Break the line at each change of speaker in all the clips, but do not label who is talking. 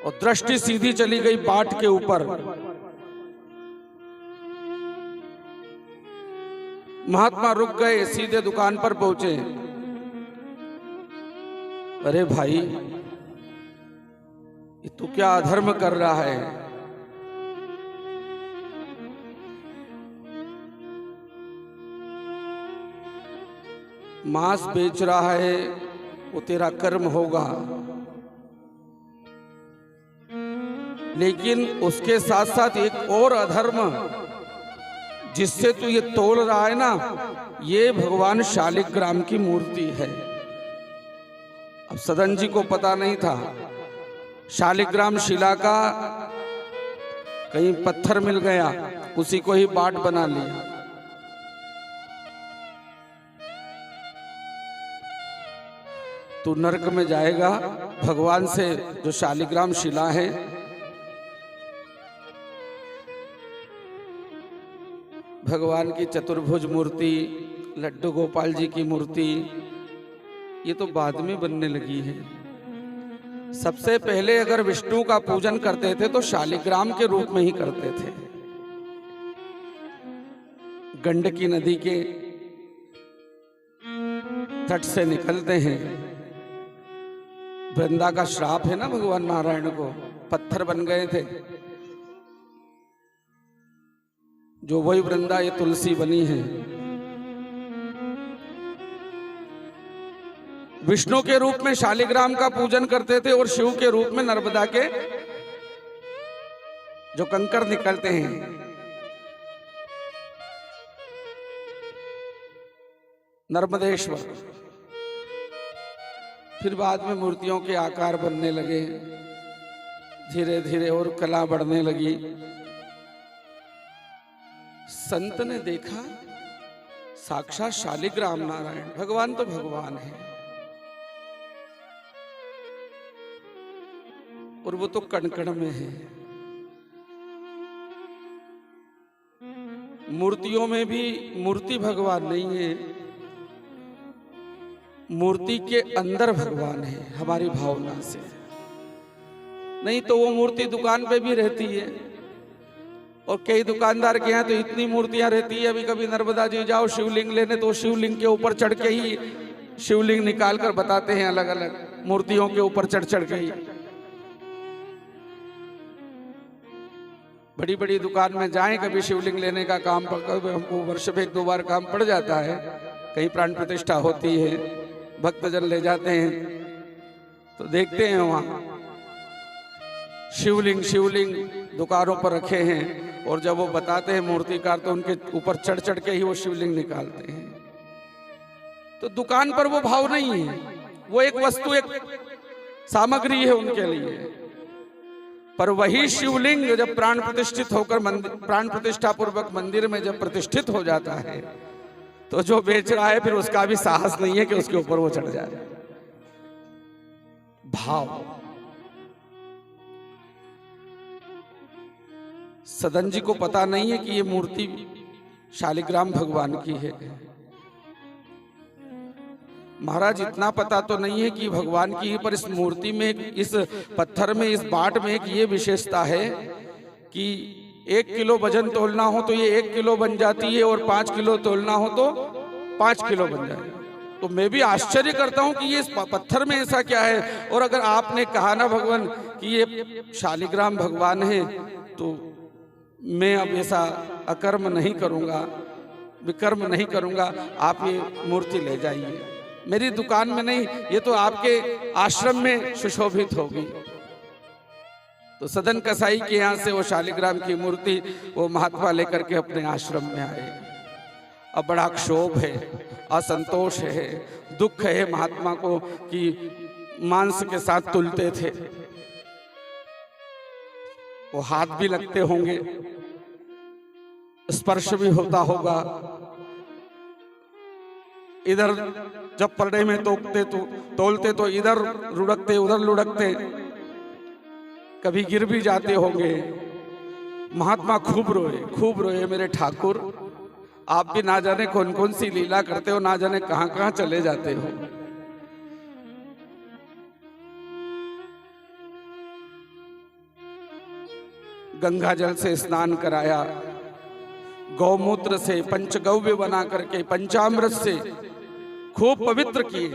और दृष्टि सीधी चली गई बाट के ऊपर। महात्मा रुक गए, सीधे दुकान पर पहुंचे। अरे भाई, ये तू क्या अधर्म कर रहा है? मांस बेच रहा है, वो तेरा कर्म होगा, लेकिन उसके साथ साथ एक और अधर्म जिससे तू ये तोल रहा है ना, ये भगवान शालिग्राम की मूर्ति है। अब सदन जी को पता नहीं था, शालिग्राम शिला का कहीं पत्थर मिल गया, उसी को ही बाट बना लिया। तू नरक में जाएगा। भगवान से जो शालिग्राम शिला है, भगवान की चतुर्भुज मूर्ति, लड्डू गोपाल जी की मूर्ति, ये तो बाद में बनने लगी है। सबसे पहले अगर विष्णु का पूजन करते थे तो शालिग्राम के रूप में ही करते थे। गंडकी नदी के तट से निकलते हैं। वृंदा का श्राप है ना भगवान नारायण को, पत्थर बन गए थे। जो वही वृंदा ये तुलसी बनी है। विष्णु के रूप में शालिग्राम का पूजन करते थे और शिव के रूप में नर्मदा के जो कंकर निकलते हैं, नर्मदेश्वर। फिर बाद में मूर्तियों के आकार बनने लगे, धीरे धीरे और कला बढ़ने लगी। संत ने देखा साक्षात शालिग्राम नारायण, भगवान तो भगवान है, और वो तो कण कण में है। मूर्तियों में भी मूर्ति भगवान नहीं है, मूर्ति के अंदर भगवान है, हमारी भावना से। नहीं तो वो मूर्ति दुकान पे भी रहती है, और कई दुकानदार के यहाँ तो इतनी मूर्तियां रहती है। अभी कभी नर्मदा जी जाओ शिवलिंग लेने, तो शिवलिंग के ऊपर चढ़ के ही शिवलिंग निकाल कर बताते हैं, अलग अलग मूर्तियों के ऊपर चढ़ चढ़ के ही। बड़ी बड़ी दुकान में जाएं, कभी शिवलिंग लेने का काम, हमको वर्ष में 1-2 बार काम पड़ जाता है, कहीं प्राण प्रतिष्ठा होती है, भक्तजन ले जाते हैं, तो देखते हैं वहां शिवलिंग दुकानों पर रखे हैं। और जब वो बताते हैं मूर्तिकार, तो उनके ऊपर चढ़ चढ़ के ही वो शिवलिंग निकालते हैं। तो दुकान पर वो भाव नहीं है, वो एक वस्तु, एक सामग्री है उनके लिए। पर वही शिवलिंग जब प्राण प्रतिष्ठित होकर प्राण प्रतिष्ठा पूर्वक मंदिर में जब प्रतिष्ठित हो जाता है, तो जो बेच रहा है फिर उसका भी साहस नहीं है कि उसके ऊपर वो चढ़ जाए। भाव। सदन जी को पता नहीं है कि ये मूर्ति शालिग्राम भगवान की है। महाराज, इतना पता तो नहीं है कि भगवान की, पर इस मूर्ति में, इस पत्थर में, इस बाट में एक ये विशेषता है कि 1 किलो वजन तोलना हो तो ये 1 किलो बन जाती है, और 5 किलो तोलना हो तो 5 किलो बन जाए। तो मैं भी आश्चर्य करता हूं कि ये पत्थर में ऐसा क्या है। और अगर आपने कहा ना भगवान कि ये शालिग्राम भगवान है, तो मैं अब ऐसा अकर्म नहीं करूंगा, विकर्म नहीं करूंगा। आप ये मूर्ति ले जाइए, मेरी दुकान में नहीं, ये तो आपके आश्रम में सुशोभित होगी। तो सदन कसाई के यहाँ से वो शालिग्राम की मूर्ति वो महात्मा लेकर के अपने आश्रम में आए। अब बड़ा क्षोभ है, असंतोष है, दुख है महात्मा को कि मांस के साथ तुलते थे, वो हाथ भी लगते होंगे, स्पर्श भी होता होगा। इधर जब पलड़े में तोलते तो इधर लुढ़कते, उधर लुढ़कते, कभी गिर भी जाते होंगे। महात्मा खूब रोए, मेरे ठाकुर, आप भी ना जाने कौन कौन सी लीला करते हो, ना जाने कहां कहां चले जाते हो। 。 . . . . . . . . . . . . . . . . . . . . . . . . . . . . . . . . . . . . . . . . . . 。 . 。 . 。 . 。 . . . . गंगा जल से स्नान कराया, गौमूत्र से पंचगव्य बना करके पंचामृत से खूब पवित्र किए।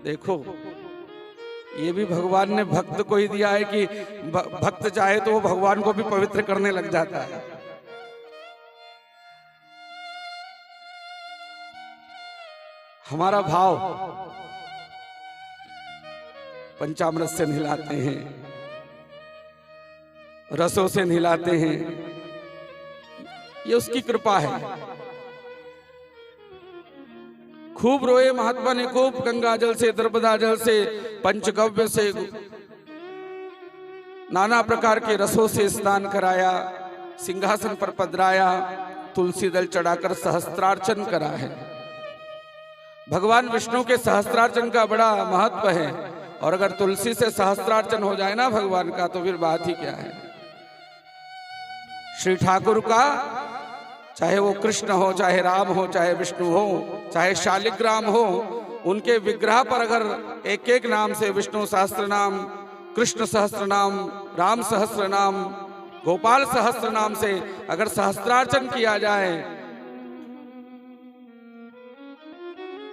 देखो, ये भी भगवान ने भक्त को ही दिया है कि भक्त चाहे तो वो भगवान को भी पवित्र करने लग जाता है। हमारा भाव पंचामृत से नहलाते हैं, रसों से नहलाते हैं, ये उसकी कृपा है। खूब रोए महात्मा ने, खूब गंगा जल से, नर्मदा जल से, पंचगव्य से, नाना प्रकार के रसों से स्नान कराया, सिंहासन पर पधराया, तुलसी दल चढ़ाकर सहस्त्रार्चन करा है। भगवान विष्णु के सहस्त्रार्चन का बड़ा महत्व है, और अगर तुलसी से सहस्त्रार्चन हो जाए ना भगवान का, तो फिर बात ही क्या है। श्री ठाकुर का, चाहे वो कृष्ण हो, चाहे राम हो, चाहे विष्णु हो, चाहे शालिग्राम हो, उनके विग्रह पर अगर एक एक नाम से, विष्णु सहस्त्र नाम, कृष्ण सहस्त्र नाम, राम सहस्त्र नाम, गोपाल सहस्त्र नाम से अगर सहस्त्रार्चन किया जाए,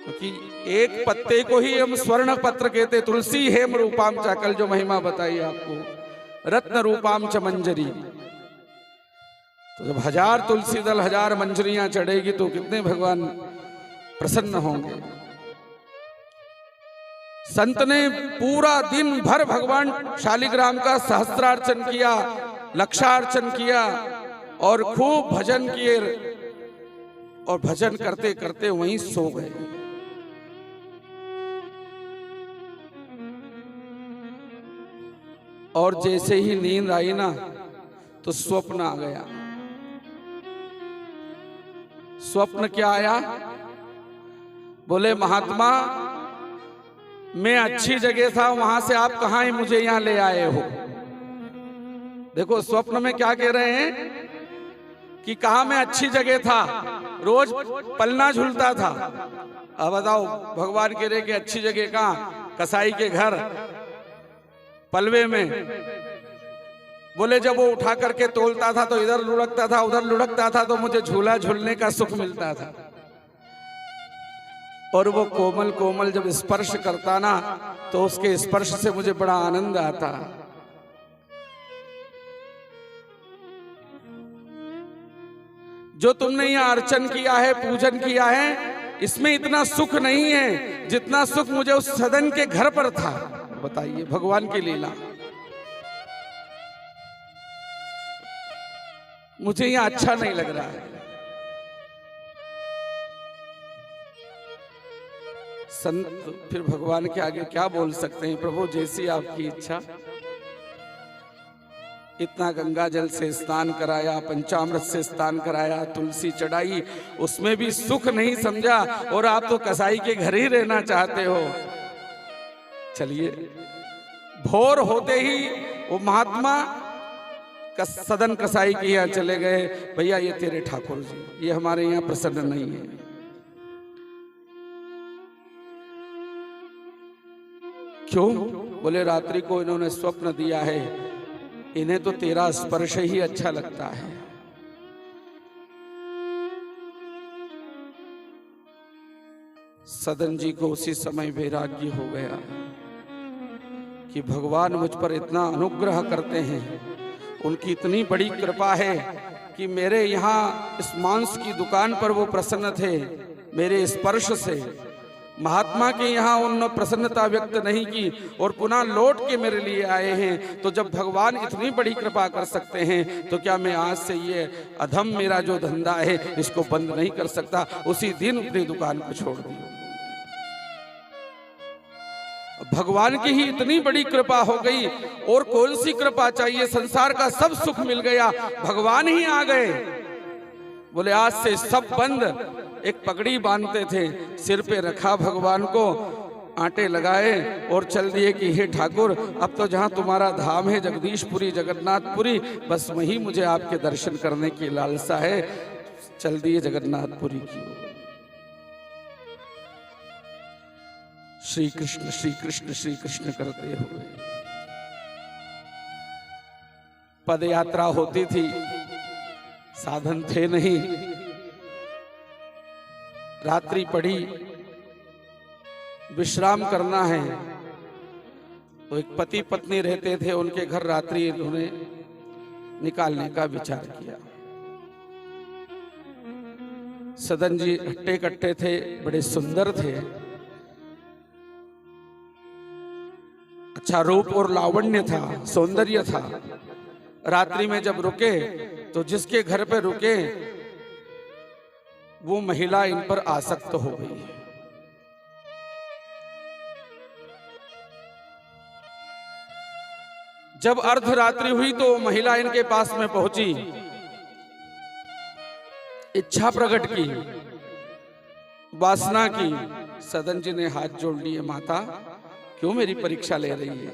क्योंकि एक पत्ते को ही हम स्वर्ण पत्र कहते। तुलसी हेम रूपाम चा, कल जो महिमा बताई आपको, रत्न रूपाम च मंजरी। तो जब 1000 तुलसी दल, 1000 मंजरियां चढ़ेगी तो कितने भगवान प्रसन्न होंगे। संत ने पूरा दिन भर भगवान शालिग्राम का सहस्त्रार्चन किया, लक्षार्चन किया, और खूब भजन किए, और भजन करते करते वहीं सो गए। और जैसे ही नींद आई ना, तो स्वप्न आ गया। स्वप्न क्या आया? बोले महात्मा, मैं अच्छी जगह था, वहां से आप कहां ही मुझे यहां ले आए हो। देखो, स्वप्न में क्या कह रहे हैं कि कहा मैं अच्छी जगह था, रोज पलना झूलता था। अब बताओ, भगवान कह रहे कि अच्छी जगह कहां? कसाई के घर पलवे में। बोले जब वो उठा करके तोलता था तो इधर लुढ़कता था, उधर लुढ़कता था, तो मुझे झूला झूलने का सुख मिलता था। और वो कोमल कोमल जब स्पर्श करता ना, तो उसके स्पर्श से मुझे बड़ा आनंद आता। जो तुमने यहाँ अर्चन किया है, पूजन किया है, इसमें इतना सुख नहीं है जितना सुख मुझे उस सदन के घर पर था। बताइए, भगवान की लीला। मुझे यहां अच्छा नहीं लग रहा है। संत फिर भगवान के आगे क्या बोल सकते हैं? प्रभु, जैसी आपकी इच्छा। इतना गंगा जल से स्नान कराया, पंचामृत से स्नान कराया, तुलसी चढ़ाई, उसमें भी सुख नहीं समझा, और आप तो कसाई के घर ही रहना चाहते हो। चलिए, भोर होते ही वो महात्मा सदन कसाई के यहाँ चले गए। भैया, ये तेरे ठाकुर जी, ये हमारे यहाँ प्रसन्न नहीं है। क्यों? बोले रात्रि को इन्होंने स्वप्न दिया है, इन्हें तो तेरा स्पर्श ही अच्छा लगता है। सदन जी को उसी समय वैराग्य हो गया कि भगवान मुझ पर इतना अनुग्रह करते हैं, उनकी इतनी बड़ी कृपा है कि मेरे यहाँ इस मांस की दुकान पर वो प्रसन्न थे, मेरे स्पर्श से। महात्मा के यहाँ उन्होंने प्रसन्नता व्यक्त नहीं की, और पुनः लौट के मेरे लिए आए हैं। तो जब भगवान इतनी बड़ी कृपा कर सकते हैं, तो क्या मैं आज से ये अधम मेरा जो धंधा है, इसको बंद नहीं कर सकता? उसी दिन अपनी दुकान को छोड़ दिया। भगवान की ही इतनी बड़ी कृपा हो गई, और कौन सी कृपा चाहिए? संसार का सब सुख मिल गया, भगवान ही आ गए। बोले आज से सब बंद। एक पगड़ी बांधते थे, सिर पे रखा भगवान को, आटे लगाए और चल दिए कि हे ठाकुर, अब तो जहां तुम्हारा धाम है जगदीशपुरी, जगन्नाथपुरी, बस वही मुझे आपके दर्शन करने की लालसा है। चल दिए जगन्नाथपुरी की ओर। श्री कृष्ण श्री कृष्ण श्री कृष्ण करते हुए पद यात्रा होती थी, साधन थे नहीं, रात्रि पड़ी, विश्राम करना है, तो एक पति पत्नी रहते थे, उनके घर रात्रि उन्होंने निकालने का विचार किया। सदन जी हट्टे कट्टे थे, बड़े सुंदर थे, अच्छा रूप और लावण्य था, सौंदर्य था। रात्रि में जब रुके तो जिसके घर पे रुके वो महिला इन पर आसक्त हो गई। जब अर्धरात्रि हुई तो महिला इनके पास में पहुंची, इच्छा प्रकट की, वासना की। सदन जी ने हाथ जोड़ लिए, माता क्यों मेरी परीक्षा ले रही है?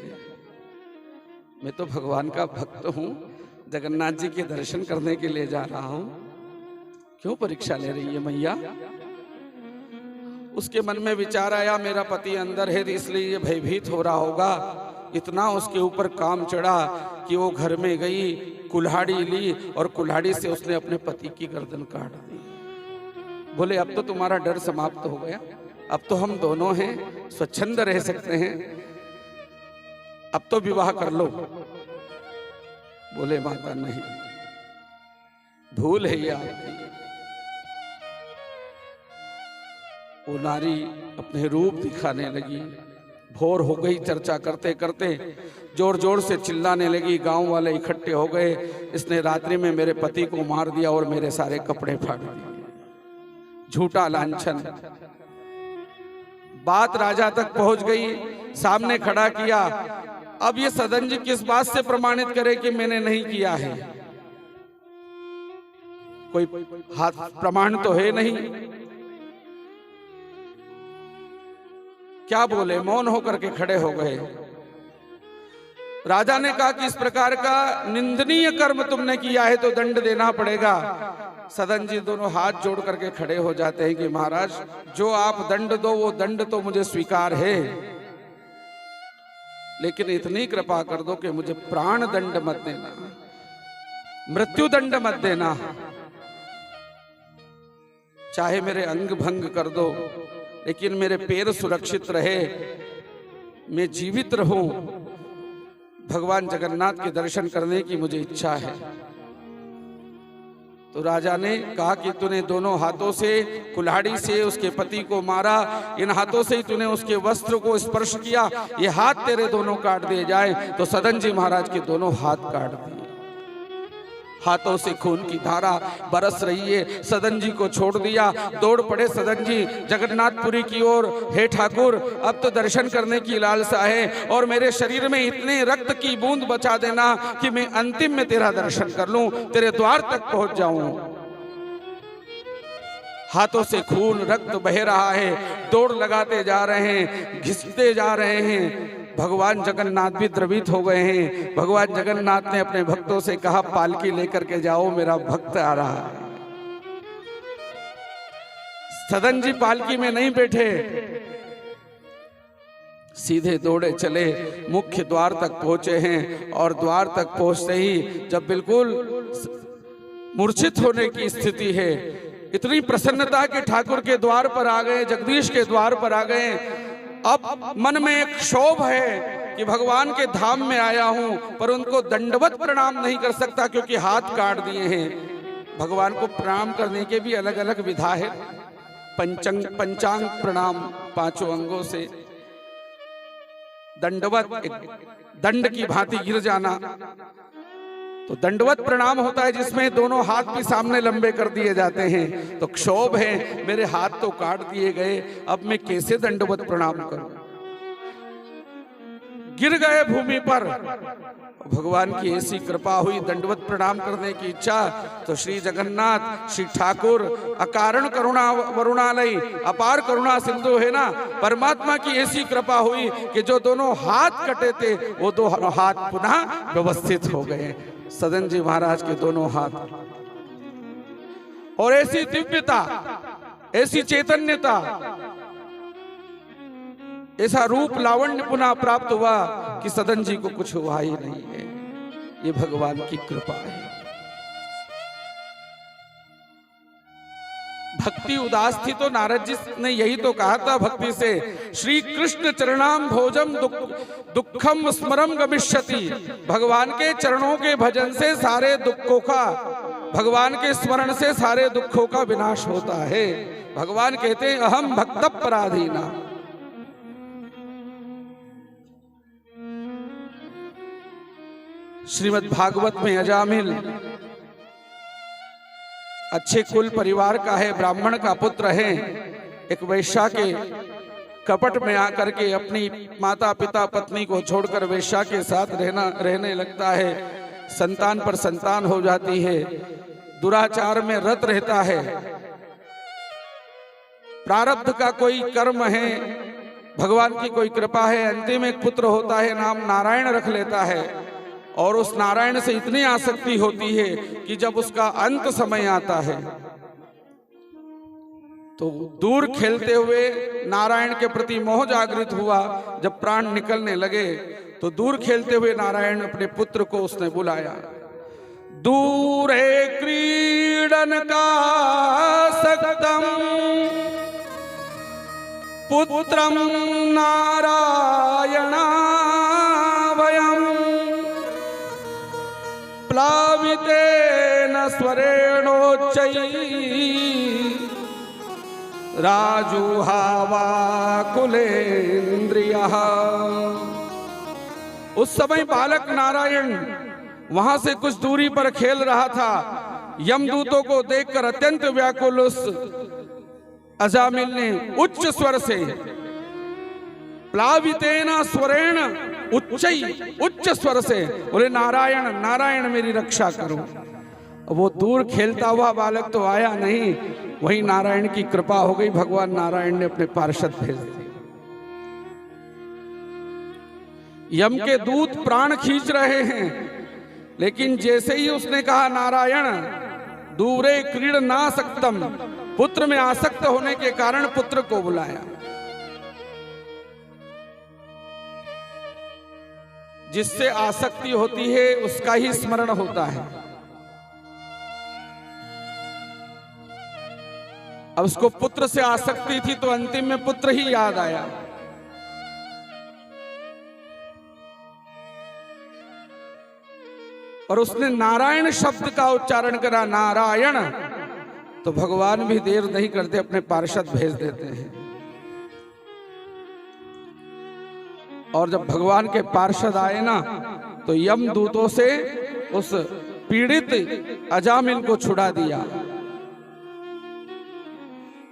मैं तो भगवान का भक्त हूं, जगन्नाथ जी के दर्शन करने के लिए जा रहा हूं, क्यों परीक्षा ले रही है मैया? उसके मन में विचार आया, मेरा पति अंदर है इसलिए ये भयभीत हो रहा होगा। इतना उसके ऊपर काम चढ़ा कि वो घर में गई, कुल्हाड़ी ली और कुल्हाड़ी से उसने अपने पति की गर्दन काट दी। बोले अब तो तुम्हारा डर समाप्त हो गया, अब तो हम दोनों हैं, स्वच्छंद रह सकते हैं, अब तो विवाह कर लो। बोले माता नहीं, भूल है ये आपकी। वो नारी अपने रूप दिखाने लगी, भोर हो गई। चर्चा करते करते जोर जोर से चिल्लाने लगी, गांव वाले इकट्ठे हो गए, इसने रात्रि में मेरे पति को मार दिया और मेरे सारे कपड़े फाड़ दिए, झूठा लांछन। बात राजा तक पहुंच गई, सामने खड़ा किया। अब ये सदन जी किस बात से प्रमाणित करे कि मैंने नहीं किया है? कोई हाथ प्रमाण तो है नहीं। क्या बोले? मौन होकर के खड़े हो गए। राजा ने कहा कि इस प्रकार का निंदनीय कर्म तुमने किया है तो दंड देना पड़ेगा। सदन जी दोनों हाथ जोड़ करके खड़े हो जाते हैं कि महाराज जो आप दंड दो वो दंड तो मुझे स्वीकार है, लेकिन इतनी कृपा कर दो कि मुझे प्राण दंड मत देना, मृत्यु दंड मत देना, चाहे मेरे अंग भंग कर दो, लेकिन मेरे पैर सुरक्षित रहे, मैं जीवित रहूं, भगवान जगन्नाथ के दर्शन करने की मुझे इच्छा है। तो राजा ने कहा कि तूने दोनों हाथों से कुल्हाड़ी से उसके पति को मारा, इन हाथों से ही तूने उसके वस्त्र को स्पर्श किया, ये हाथ तेरे दोनों काट दिए जाए। तो सदन जी महाराज के दोनों हाथ काट दिए, हाथों से खून की धारा बरस रही है। सदन जी को छोड़ दिया, दौड़ पड़े सदन जी जगन्नाथपुरी की ओर। हे ठाकुर, अब तो दर्शन करने की लालसा है और मेरे शरीर में इतने रक्त की बूंद बचा देना कि मैं अंतिम में तेरा दर्शन कर लूं, तेरे द्वार तक पहुंच जाऊं। हाथों से खून रक्त बह रहा है, दौड़ लगाते जा रहे हैं, घिसते जा रहे हैं। भगवान जगन्नाथ भी द्रवित हो गए हैं। भगवान जगन्नाथ ने अपने भक्तों से कहा पालकी लेकर के जाओ, मेरा भक्त आ रहा है। सदन जी पालकी में नहीं बैठे, सीधे दौड़े चले, मुख्य द्वार तक पहुंचे हैं। और द्वार तक पहुंचते ही जब बिल्कुल मूर्छित होने की स्थिति है, इतनी प्रसन्नता के ठाकुर के द्वार पर आ गए, जगदीश के द्वार पर आ गए। अब मन में एक क्षोभ है कि भगवान के धाम में आया हूं, पर उनको दंडवत प्रणाम नहीं कर सकता क्योंकि हाथ काट दिए हैं। भगवान को प्रणाम करने के भी अलग अलग विधा है। पंचांग प्रणाम, 5 अंगों से, दंडवत एक दंड की भांति गिर जाना, तो दंडवत प्रणाम होता है जिसमें दोनों हाथ भी सामने लंबे कर दिए जाते हैं। तो क्षोभ है, मेरे हाथ तो काट दिए गए, अब मैं कैसे दंडवत प्रणाम करूं? गिर गए भूमि पर। भगवान की ऐसी कृपा हुई, दंडवत प्रणाम करने की इच्छा, तो श्री जगन्नाथ, श्री ठाकुर अकारण करुणा वरुणालय, अपार करुणा सिंधु है ना, परमात्मा की ऐसी कृपा हुई कि जो दोनों हाथ कटे थे वो दोनों हाथ पुनः व्यवस्थित हो गए। सदन जी महाराज के दोनों हाथ, और ऐसी दिव्यता, ऐसी चैतन्यता, ऐसा रूप लावण्य पुनः प्राप्त हुआ कि सदन जी को कुछ हुआ ही नहीं है। ये भगवान की कृपा है। भक्ति उदास थी तो नारद जी ने यही तो कहा था भक्ति से, श्री कृष्ण चरणाम भोजम दुखम स्मरम गमिष्यति। भगवान के चरणों के भजन से सारे दुखों का, भगवान के स्मरण से सारे दुखों का विनाश होता है। भगवान कहते हैं अहम भक्त पराधीना। श्रीमद् भागवत में अजामिल अच्छे कुल परिवार का है, ब्राह्मण का पुत्र है। एक वेश्या के कपट में आकर के अपनी माता पिता पत्नी को छोड़कर वेश्या के साथ रहने लगता है। संतान पर संतान हो जाती है, दुराचार में रत रहता है। प्रारब्ध का कोई कर्म है, भगवान की कोई कृपा है, अंतिम एक पुत्र होता है, नाम नारायण रख लेता है। और उस नारायण से इतनी आसक्ति होती है कि जब उसका अंत समय आता है तो दूर खेलते हुए नारायण के प्रति मोह जागृत हुआ। जब प्राण निकलने लगे तो दूर खेलते हुए नारायण अपने पुत्र को उसने बुलाया। दूरे क्रीडन का सक्तम पुत्रम नारायणा प्लावितेन स्वरेणोच्चैः राजुहावा कुलेन्द्रियः। उस समय बालक नारायण वहां से कुछ दूरी पर खेल रहा था। यमदूतों को देखकर अत्यंत व्याकुल उस अजामिल ने उच्च स्वर से, प्लावितेन स्वरेण उच्च स्वर से बोले, नारायण नारायण मेरी रक्षा करो। वो दूर खेलता हुआ बालक तो आया नहीं, वही नारायण की कृपा हो गई। भगवान नारायण ने अपने पार्षद भेज दिए। यम के दूत प्राण खींच रहे हैं, लेकिन जैसे ही उसने कहा नारायण दूरे क्रीड ना सक्तम, पुत्र में आसक्त होने के कारण पुत्र को बुलाया। जिससे आसक्ति होती है उसका ही स्मरण होता है। अब उसको पुत्र से आसक्ति थी तो अंतिम में पुत्र ही याद आया। और उसने नारायण शब्द का उच्चारण करा, नारायण। तो भगवान भी देर नहीं करते, अपने पार्षद भेज देते हैं। और जब भगवान के पार्षद आए ना तो यम दूतों से उस पीड़ित अजामिल को छुड़ा दिया।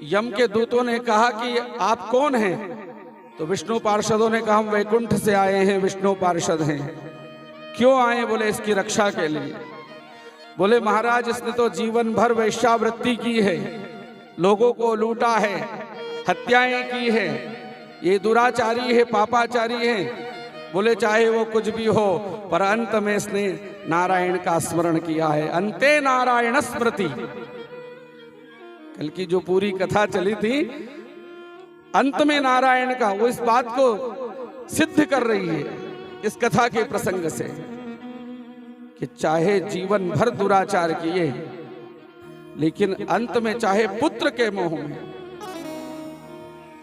यम के दूतों ने कहा कि आप कौन हैं? तो विष्णु पार्षदों ने कहा हम वैकुंठ से आए हैं, विष्णु पार्षद हैं। क्यों आए? बोले इसकी रक्षा के लिए। बोले महाराज इसने तो जीवन भर वैश्यावृत्ति की है, लोगों को लूटा है, हत्याएं की है, ये दुराचारी है, पापाचारी है। बोले चाहे वो कुछ भी हो, पर अंत में इसने नारायण का स्मरण किया है। अंते नारायण स्मृति। कल की जो पूरी कथा चली थी, अंत में नारायण का, वो इस बात को सिद्ध कर रही है इस कथा के प्रसंग से कि चाहे जीवन भर दुराचार किए, लेकिन अंत में चाहे पुत्र के मोह में,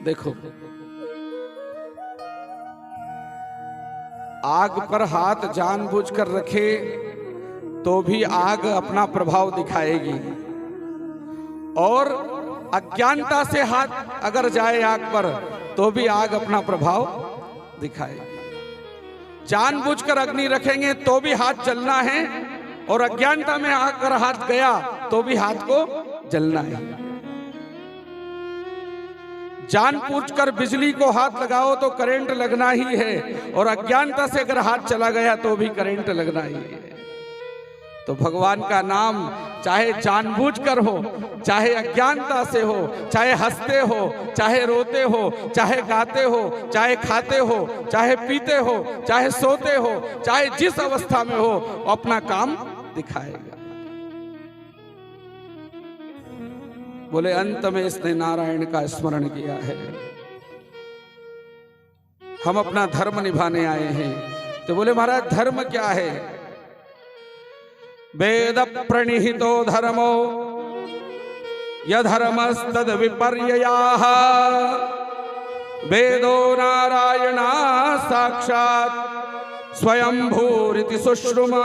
देखो आग पर हाथ जानबूझकर रखे तो भी आग अपना प्रभाव दिखाएगी, और अज्ञानता से हाथ अगर जाए आग पर तो भी आग अपना प्रभाव दिखाएगी। जानबूझकर अग्नि रखेंगे तो भी हाथ जलना है, और अज्ञानता में आकर हाथ गया तो भी हाथ को जलना है। जानबूझकर बिजली को हाथ लगाओ तो करंट लगना ही है, और अज्ञानता से अगर हाथ चला गया तो भी करंट लगना ही है। तो भगवान का नाम चाहे जानबूझकर हो, चाहे अज्ञानता से हो, चाहे हंसते हो, चाहे रोते हो, चाहे गाते हो, चाहे खाते हो, चाहे पीते हो, चाहे सोते हो, चाहे जिस अवस्था में हो, अपना काम दिखाएगा। बोले अंत में इसने नारायण का स्मरण किया है। हम अपना धर्म निभाने आए हैं। तो बोले महाराज धर्म क्या है? वेद प्रणिहितो धर्मो यधर्मस्तद विपर्ययाः वेदो नारायणा साक्षात् स्वयंभूरिति सुश्रुमा।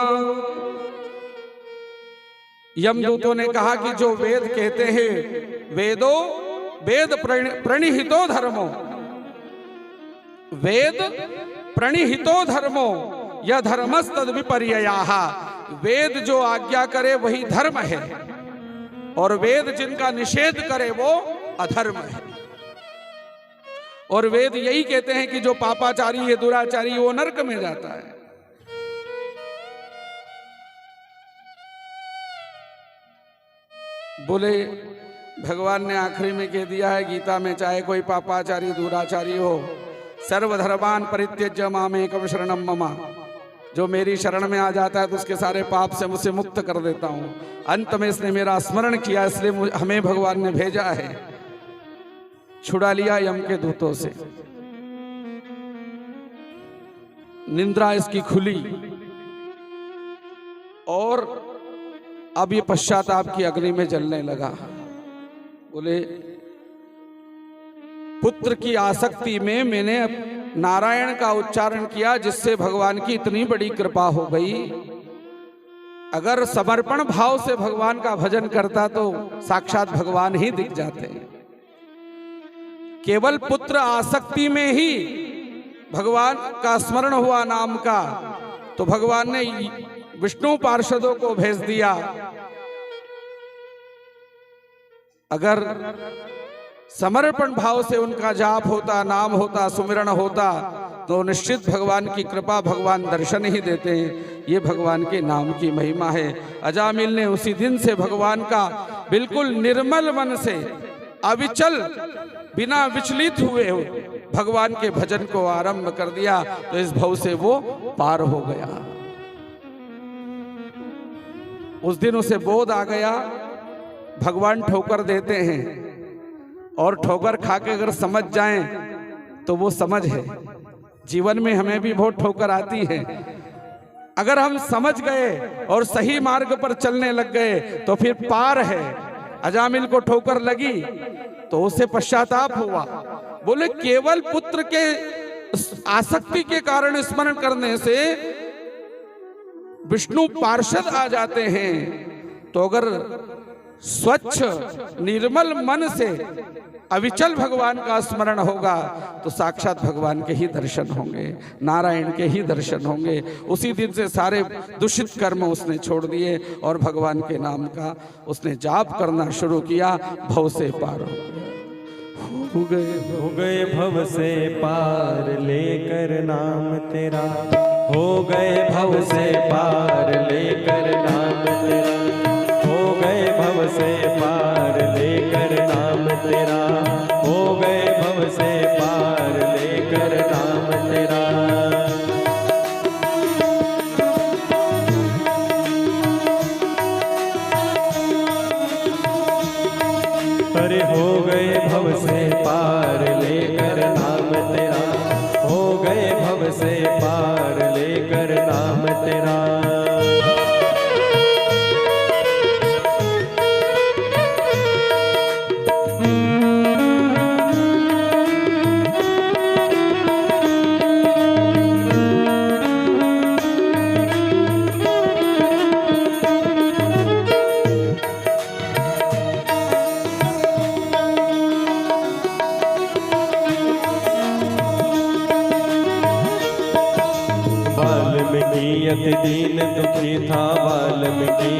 यमदूतों ने कहा कि जो वेद कहते हैं, वेद प्रणिहितो धर्मो, वेद प्रणिहितो धर्मो यह धर्मस्तद विपर्ययाः, वेद जो आज्ञा करे वही धर्म है और वेद जिनका निषेध करे वो अधर्म है। और वेद यही कहते हैं कि जो पापाचारी है, दुराचारी, वो नरक में जाता है। बोले भगवान ने आखिरी में कह दिया है गीता में, चाहे कोई पापाचारी दुराचारी हो, सर्वधर्मान् परित्यज्य मामेकं शरणं मम, जो मेरी शरण में आ जाता है तो उसके सारे पाप से मुझसे मुक्त कर देता हूं। अंत में इसने मेरा स्मरण किया, इसलिए हमें भगवान ने भेजा है, छुड़ा लिया यम के दूतों से, निंद्रा इसकी खुली और अब ये पश्चाताप की अग्नि में जलने लगा। बोले पुत्र की आसक्ति में मैंने नारायण का उच्चारण किया, जिससे भगवान की इतनी बड़ी कृपा हो गई। अगर समर्पण भाव से भगवान का भजन करता तो साक्षात भगवान ही दिख जाते। केवल पुत्र आसक्ति में ही भगवान का स्मरण हुआ नाम का, तो भगवान ने विष्णु पार्षदों को भेज दिया। अगर समर्पण भाव से उनका जाप होता, नाम होता, सुमिरन होता, तो निश्चित भगवान की कृपा, भगवान दर्शन ही देते हैं। ये भगवान के नाम की महिमा है। अजामिल ने उसी दिन से भगवान का बिल्कुल निर्मल मन से, अविचल, बिना विचलित हुए भगवान के भजन को आरंभ कर दिया, तो इस भव से वो पार हो गया। उस दिन उसे बोध आ गया, भगवान ठोकर देते हैं और ठोकर खा के अगर समझ जाएं तो वो समझ है। जीवन में हमें भी बहुत ठोकर आती है, अगर हम समझ गए और सही मार्ग पर चलने लग गए तो फिर पार है। अजामिल को ठोकर लगी तो उसे पश्चाताप हुआ। बोले केवल पुत्र के आसक्ति के कारण स्मरण करने से विष्णु पार्षद आ जाते हैं, तो अगर स्वच्छ निर्मल मन से अविचल भगवान का स्मरण होगा तो साक्षात भगवान के ही दर्शन होंगे, नारायण के ही दर्शन होंगे। उसी दिन से सारे दूषित कर्म उसने छोड़ दिए और भगवान के नाम का उसने जाप करना शुरू किया। भव से पार हो
गए भव से पार लेकर नाम तेरा, हो गए भव से पार लेकर नाम तेरा, हो गए भव से पार लेकर नाम तेरा, हो गए भव से पार लेकर नाम तेरा। अरे हो गए भव से पार लेकर नाम तेरा, हो गए भव से पार लेकर नाम तेरा। वाल्मीकि दीन दुखी था, वाल्मीकि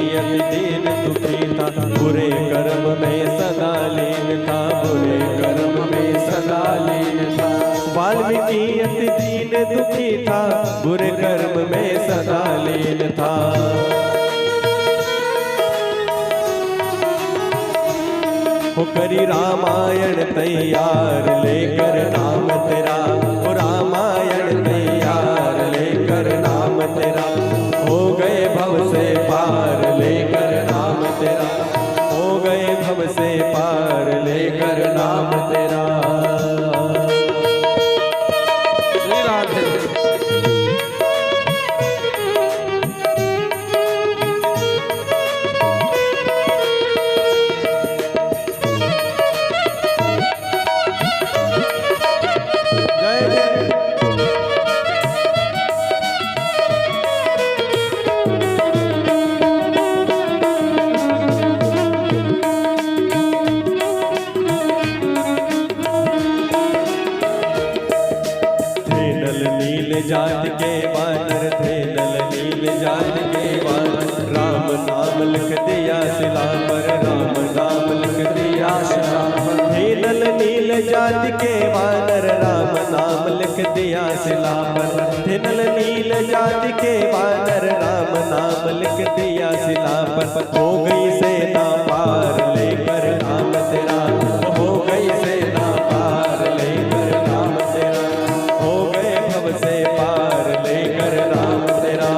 दीन दुखी था, बुरे कर्म में सदा लीन था, बुरे कर्म में सदा लीन था। वाल्मीकि दीन दुखी था, बुरे कर्म में सदा लीन था। हो करी रामायण तैयार लेकर नाम तेरा, हो रामायण तैयार लेकर नाम तेरा, हो गए भव से पार लेकर नाम तेरा, हो गए भव से पार लेकर नाम तेरा।
श्री राधे।
वानर थे, नल नील जात के वानर, राम नाम लिख दिया शिला पर, राम नाम लिख दिया शिला पर। हे नल नील जात के वानर, राम नाम लिख दिया शिला पर, हे नल नील जात के वानर, राम नाम लिख दिया शिला पर। हो गई सेना पार लेकर नाम तेरा, हो गई सेना पार लेकर नाम तेरा, हो गए भव से पार लेकर नाम तेरा।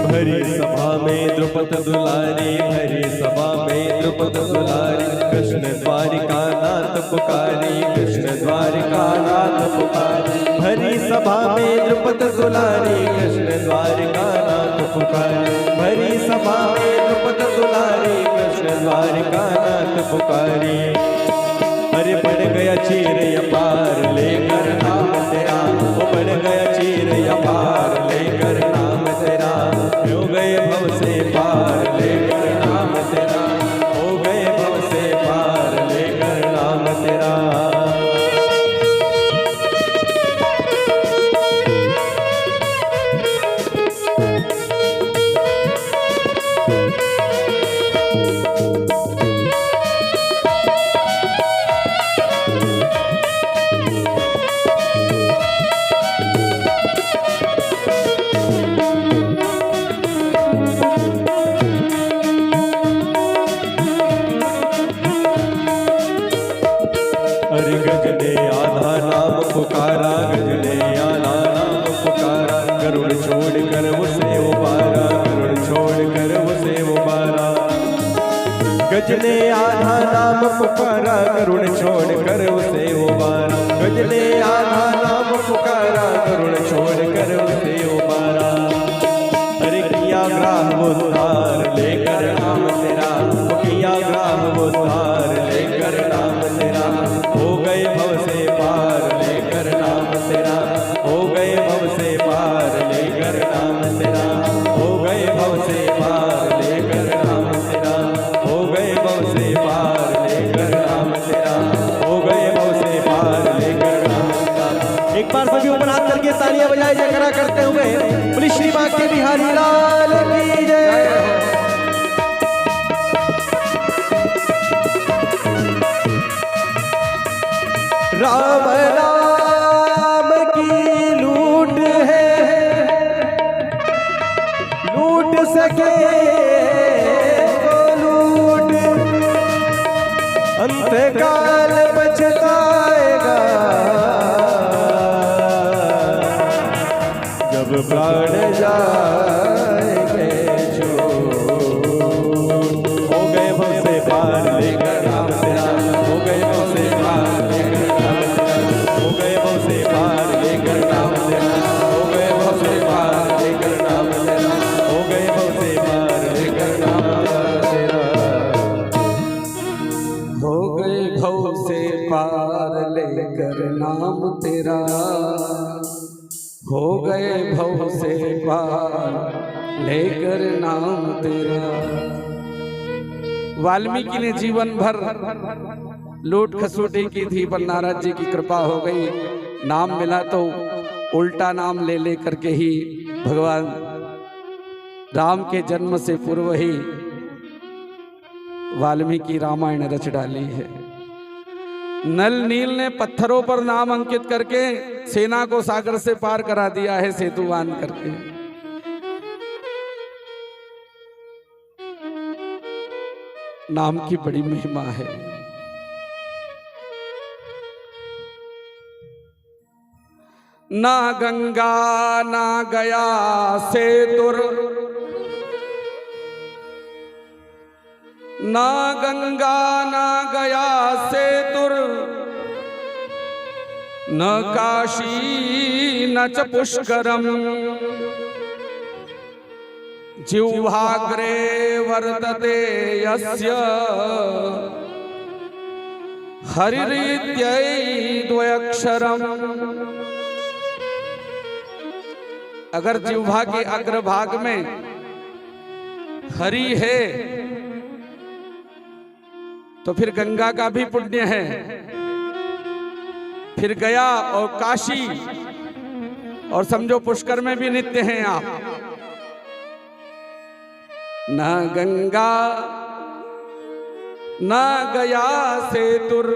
भरी सभा में द्रुपद दुलारी, भरी सभा में द्रुपद दुलारी, कृष्ण द्वारिका नाथ पुकारी, कृष्ण द्वारिका नाथ पुकारी। भरी सभा में द्रुपद दुलारी, कृष्ण द्वारिका नाथ पुकारी, भरी सभा में द्रुपद दुलारी, कृष्ण द्वारिका नाथ पुकारी। अरे बढ़ गया चीर अपार लेकर नाम तेरा, वो बढ़ गया चीर अपार लेकर नाम तेरा, हो गए भव से पार लेकर नाम तेरा, हो गए भव से पार लेकर नाम तेरा। अरे गजने आधा नाम पुकारा, गजने आधा नाम पुकारा, गरुड़ छोड़ कर उसे उबारा, गरुड़ छोड़ कर उसे उबारा। गजने आधा नाम पुकारा, गरुड़ छोड़ कर उसे उबारा, गजने आधा नाम पुकारा, गरुड़ छोड़ कर उसे उबारा। अरे किया ग्राह उद्धार लेकर नाम तेरा, किया ग्राह उद्धार लेकर नाम तेरा, हो गए भव से पार लेकर नाम तेरा, हो गए भव से पार लेकर नाम तेरा, हो गए भव से पार लेकर नाम तेरा, हो गए भव से पार लेकर नाम तेरा, हो गए भव से पार लेकर नाम तेरा। एक बार सभी ऊपर हाथ करके तालियां बजाए जयकारा करते हुए बोली श्री मां के बिहारी लाल की जय। राम राम की लूट है, लूट सके तो लूट, अंतकाल पछताएगा जब प्राण जाएंगे छूट। हो गए भव से पार लेकर नाम तेरा, हो गए भव से पार लेकर नाम तेरा, हो गए भव से पार लेकर नाम तेरा, हो गए भव से पार लेकर नाम तेरा, हो गए भव से पार लेकर नाम तेरा।
हो गए भव से पार लेकर नाम तेरा, हो गए भव से पार लेकर नाम तेरा। वाल्मीकि ने जीवन भर लूट खसूटी की थी, पर नारद जी की कृपा हो गई, नाम मिला तो उल्टा नाम ले ले करके ही भगवान राम के जन्म से पूर्व ही वाल्मीकि रामायण रच डाली है। नल नील ने पत्थरों पर नाम अंकित करके सेना को सागर से पार करा दिया है, सेतु बांध करके। नाम की बड़ी महिमा है। ना गंगा ना गया सेतुर, ना गंगा ना गया सेतुर, न काशी न च पुष्करम, जिह्वाग्रे वर्तते यस्य हरिरित्यैद्वयक्षरम। अगर जिह्वा के अग्रभाग में हरि है तो फिर गंगा का भी पुण्य है, फिर गया और काशी और समझो पुष्कर में भी नित्य हैं आप। ना गंगा ना गया सेतुर,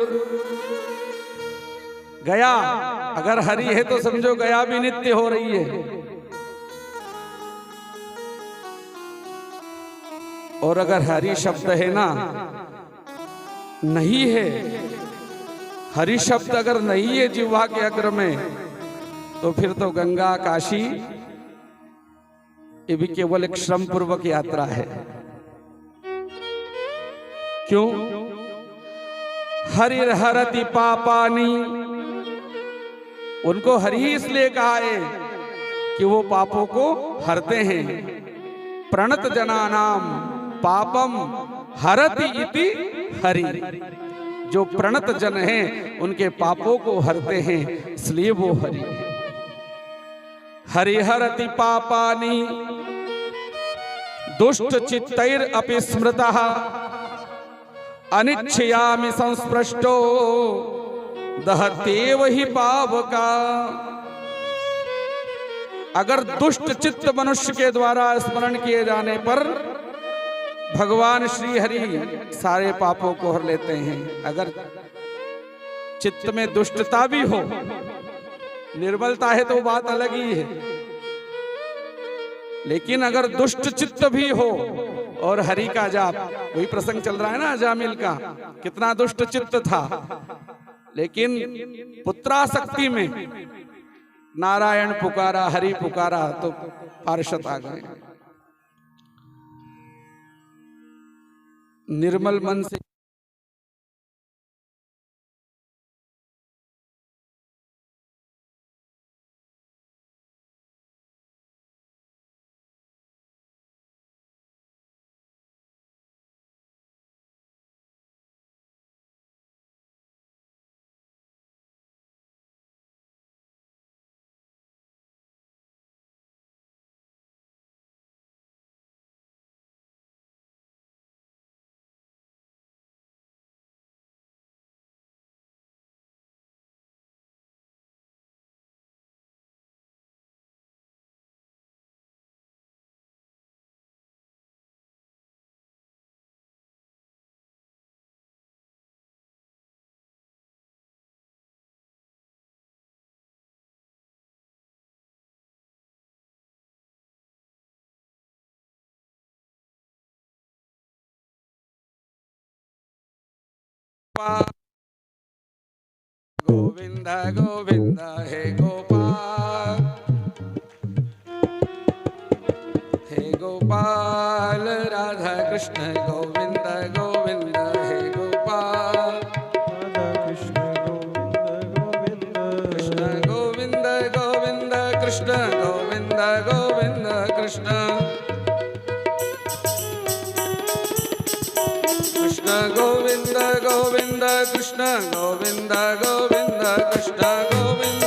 गया अगर हरि है तो समझो गया भी नित्य हो रही है, और अगर हरि शब्द है ना नहीं है, हरि शब्द अगर नहीं है जिह्वा के अग्र में, तो फिर तो गंगा काशी ये भी केवल एक श्रम पूर्वक यात्रा है। क्यों? हरिर हरति पापानी, उनको हरि इसलिए कहा है कि वो पापों को हरते हैं। प्रणत जनानाम पापम हरति इति हरि, जो प्रणत जन हैं उनके पापों को हरते हैं, इसलिए वो हरि है। हरिहरति पापानि दुष्ट चित्तैर अपि स्मृतः, अनिच्छयामि संस्पृष्टो दहत्येव हि पावका। अगर दुष्ट चित्त मनुष्य के द्वारा स्मरण किए जाने पर भगवान श्री हरि सारे पापों को हर लेते हैं। अगर चित्त में दुष्टता भी हो, निर्मलता है तो बात अलग ही है, लेकिन अगर दुष्ट चित्त भी हो और हरि का जाप, वही प्रसंग चल रहा है ना अजामिल का, कितना दुष्ट चित्त था, लेकिन पुत्रासक्ति में नारायण पुकारा, हरि पुकारा तो पार्षद आ गए। निर्मल मन से गोविंद गोविंद हे गोपाल, हे गोपाल राधा कृष्ण गोविंद गोविंद हे गोपाल,
राधा कृष्ण गोविंद
कृष्ण गोविंद गोविंद कृष्ण गोविंद गोविंद कृष्ण, कृष्ण गोविंद गोविंद कृष्ण गोविंद गोविंद कृष्ण गोविंद,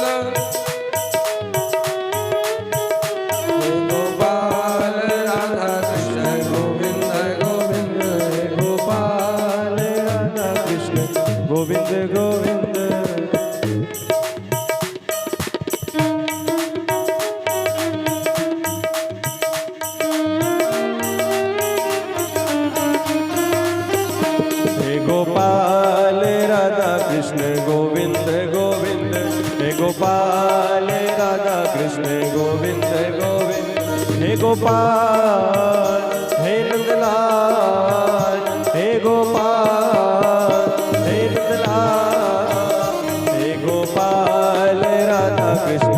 हे गोपाल राधा कृष्ण गोविंद गोविंद हे
गोपाल राधा कृष्ण गोविंद गोविंद। गोपाल राधा कृष्ण गोविंद गोविंद, हे गोपाल राधा कृष्ण गोविंद गोविंद, हे गोपाल हे नंदलाल, हे गोपाल हे नंदलाल, हे गोपाल राधा कृष्ण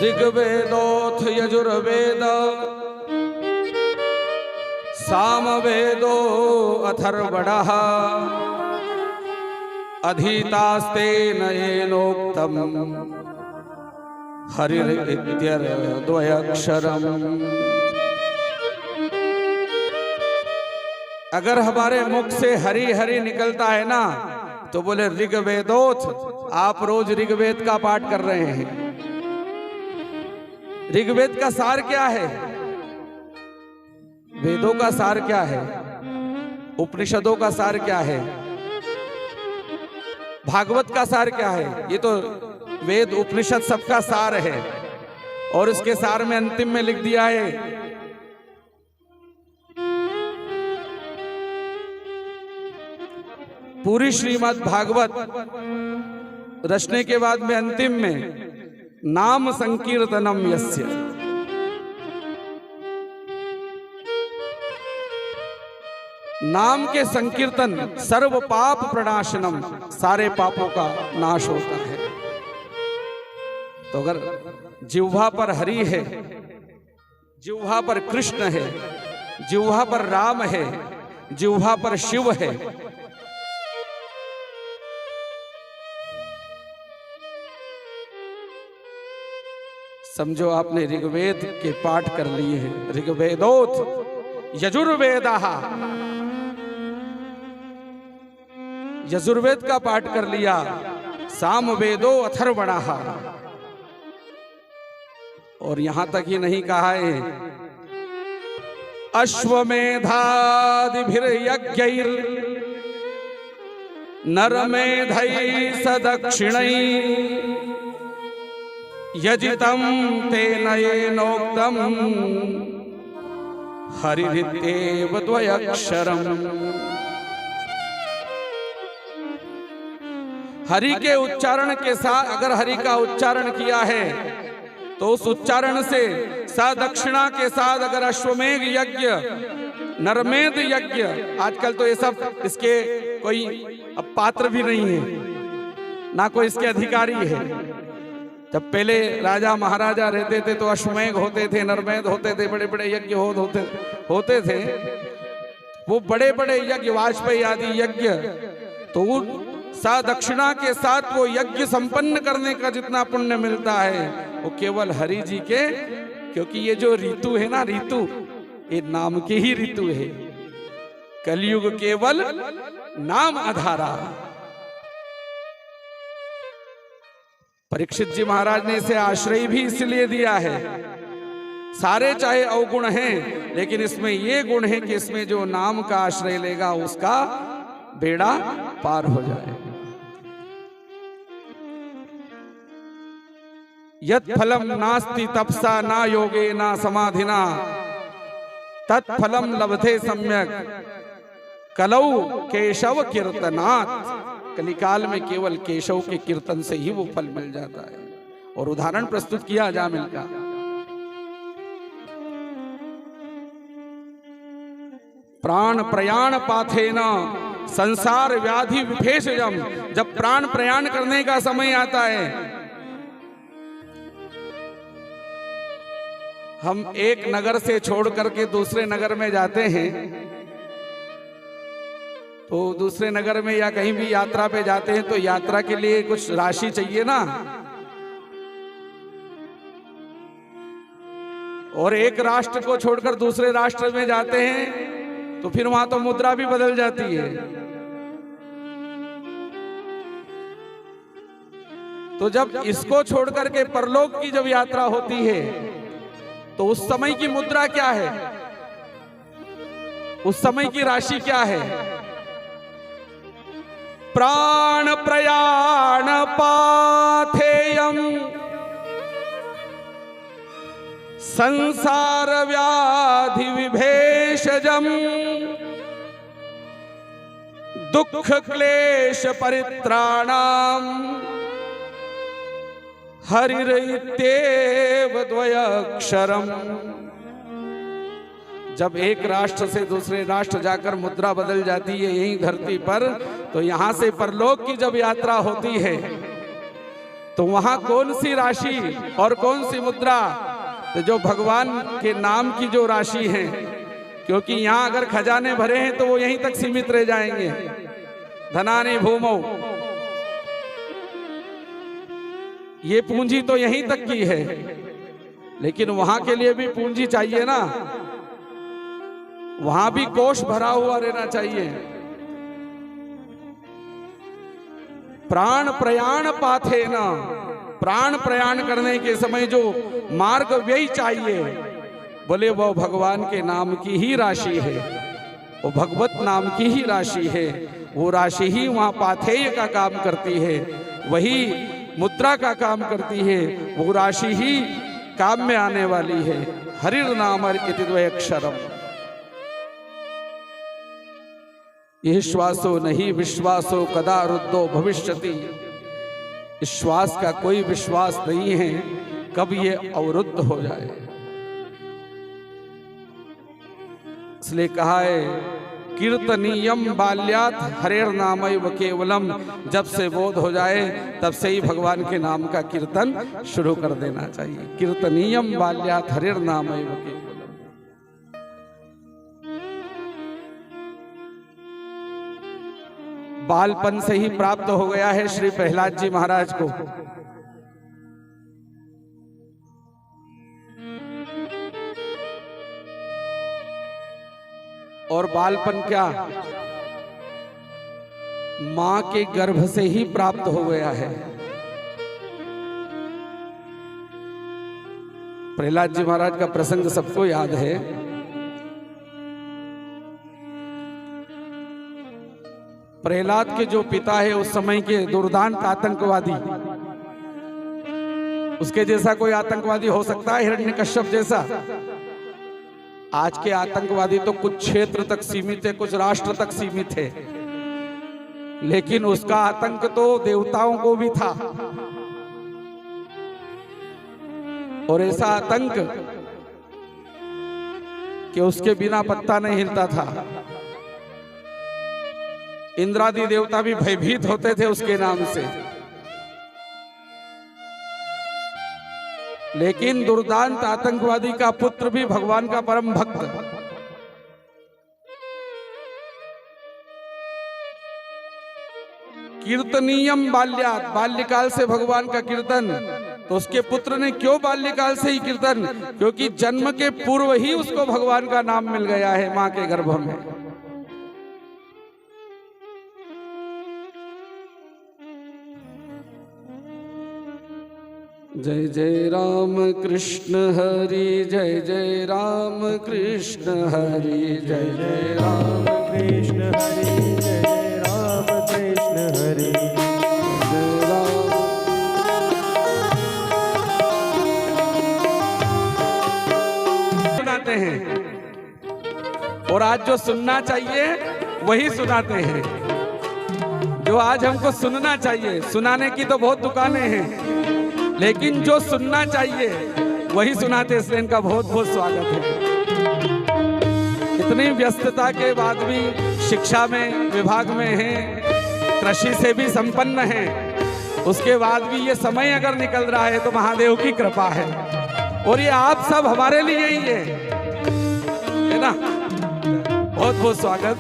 ऋग्वेदोऽथ यजुर्वेद सामवेदो अथर्वणः अधीतास्तेन येनोक्तम् हरिरित्यद्वयक्षरम्। अगर हमारे मुख से हरि हरि निकलता है ना तो बोले ऋग्वेदोथ, आप रोज ऋग्वेद का पाठ कर रहे हैं। ऋग्वेद का सार क्या है? वेदों का सार क्या है? उपनिषदों का सार क्या है? भागवत का सार क्या है? ये तो वेद उपनिषद सबका सार है। और इसके सार में अंतिम में लिख दिया है पूरी श्रीमद् भागवत रचने के बाद में अंतिम में नाम संकीर्तनम यस्य, नाम के संकीर्तन सर्व पाप प्रणाशनम, सारे पापों का नाश होता है। तो अगर जिह्वा पर हरि है, जिह्वा पर कृष्ण है, जिह्वा पर राम है, जिह्वा पर शिव है, समझो आपने ऋग्वेद के पाठ कर लिए हैं। ऋग्वेदोथ यजुर्वेदः, यजुर्वेद का पाठ कर लिया। सामवेदो अथर्वणः, और यहां तक ही नहीं कहा है अश्वमेधादिभिर्यज्ञैर् नरमेधैः सदक्षिणैः यजितं तेन येनोक्तं हरिरित्येव द्वयक्षरम्। हरि के उच्चारण के साथ अगर हरि का उच्चारण किया है तो उस उच्चारण से सदक्षिणा के साथ अगर अश्वमेध यज्ञ, नरमेध यज्ञ, आजकल तो ये सब इसके कोई अब पात्र भी नहीं है, ना कोई इसके अधिकारी है। जब पहले राजा महाराजा रहते थे तो अश्वमेध होते थे, नरमेध होते थे, बड़े बड़े यज्ञ होते थे। वो बड़े बड़े यज्ञ, वाजपेयी आदि यज्ञ, तो दक्षिणा के साथ वो यज्ञ संपन्न करने का जितना पुण्य मिलता है वो केवल हरि जी के, क्योंकि ये जो ऋतु है ना, ऋतु ये नाम की ही ऋतु है। कलयुग केवल नाम आधारा। परीक्षित जी महाराज ने इसे आश्रय भी इसलिए दिया है। सारे चाहे अवगुण हैं, लेकिन इसमें ये गुण है कि इसमें जो नाम का आश्रय लेगा उसका बेड़ा पार हो जाए। यत् फलम नास्ति तपसा ना योगे ना समाधिना तत्फलम लभते सम्यक कलौ केशव कीर्तनात्। कलिकाल में केवल केशव के कीर्तन से ही वो फल मिल जाता है। और उदाहरण प्रस्तुत किया जामिल का। प्राण प्रयाण पाथेन संसार व्याधि विभेषजम। जब प्राण प्रयाण करने का समय आता है, हम एक नगर से छोड़ करके दूसरे नगर में जाते हैं, तो दूसरे नगर में या कहीं भी यात्रा पे जाते हैं तो यात्रा के लिए कुछ राशि चाहिए ना। और एक राष्ट्र को छोड़कर दूसरे राष्ट्र में जाते हैं तो फिर वहां तो मुद्रा भी बदल जाती है। तो जब इसको छोड़कर के परलोक की जब यात्रा होती है तो उस समय की मुद्रा क्या है, उस समय की राशि क्या है? प्राण प्रयाण पाथेयम संसार व्याधि विभेषजम दुख क्लेश परित्राणाम हरिरित्येव द्वयक्षरम। जब एक राष्ट्र से दूसरे राष्ट्र जाकर मुद्रा बदल जाती है यहीं धरती पर, तो यहां से परलोक की जब यात्रा होती है तो वहां कौन सी राशि और कौन सी मुद्रा? तो जो भगवान के नाम की जो राशि है, क्योंकि यहाँ अगर खजाने भरे हैं तो वो यहीं तक सीमित रह जाएंगे। धनानि भूमौ, ये पूंजी तो यहीं तक की है, लेकिन वहां के लिए भी पूंजी चाहिए ना, वहां भी कोष भरा हुआ रहना चाहिए। प्राण प्रयाण पाथे न, प्राण प्रयाण करने के समय जो मार्ग व्यय चाहिए, बोले वो भगवान के नाम की ही राशि है, वो भगवत नाम की ही राशि है। वो राशि ही वहां पाथेय का काम करती है, वही मुद्रा का काम करती है, वो राशि ही काम में आने वाली है। हरिर नाम इति द्वयक्षरम, यह श्वासो नहीं विश्वासो कदा रुद्धो भविष्यति, इस श्वास का कोई विश्वास नहीं है कब ये अवरुद्ध हो जाए। इसलिए कहा है कीर्तनीयम बाल्यात हरेर नामैव केवलम, जब से बोध हो जाए तब से ही भगवान के नाम का कीर्तन शुरू कर देना चाहिए। कीर्तनीयम बाल्यात हरेर नामैव केवलम। बालपन से ही प्राप्त हो गया है श्री प्रहलाद जी महाराज को। और बालपन क्या, मां के गर्भ से ही प्राप्त हो गया है। प्रहलाद जी महाराज का प्रसंग सबको याद है। प्रहलाद के जो पिता है उस समय के दुर्दांत आतंकवादी, उसके जैसा कोई आतंकवादी हो सकता है हिरण्यकश्यप जैसा? आज के आतंकवादी तो कुछ क्षेत्र तक सीमित है, कुछ राष्ट्र तक सीमित है, लेकिन उसका आतंक तो देवताओं को भी था। और ऐसा आतंक कि उसके बिना पत्ता नहीं हिलता था। इंद्रादि देवता भी भयभीत होते थे उसके नाम से। लेकिन दुर्दांत आतंकवादी का पुत्र भी भगवान का परम भक्त, कीर्तनीयम बाल्यात, बाल्यकाल से भगवान का कीर्तन। तो उसके पुत्र ने क्यों बाल्यकाल से ही कीर्तन? क्योंकि जन्म के पूर्व ही उसको भगवान का नाम मिल गया है मां के गर्भ में। जय जय राम कृष्ण हरि, जय जय राम कृष्ण हरि, जय जय राम
कृष्ण हरि, जय जय राम कृष्ण हरि,
जय राम। सुनाते हैं और आज जो सुनना चाहिए वही सुनाते हैं। जो आज हमको सुनना चाहिए, सुनाने की तो बहुत दुकानें हैं, लेकिन जो सुनना चाहिए वही सुनाते, इसलिए इनका बहुत बहुत स्वागत है। इतनी व्यस्तता के बाद भी शिक्षा में विभाग में हैं, कृषि से भी संपन्न हैं, उसके बाद भी ये समय अगर निकल रहा है तो महादेव की कृपा है। और ये आप सब हमारे लिए ही है ना। बहुत बहुत स्वागत।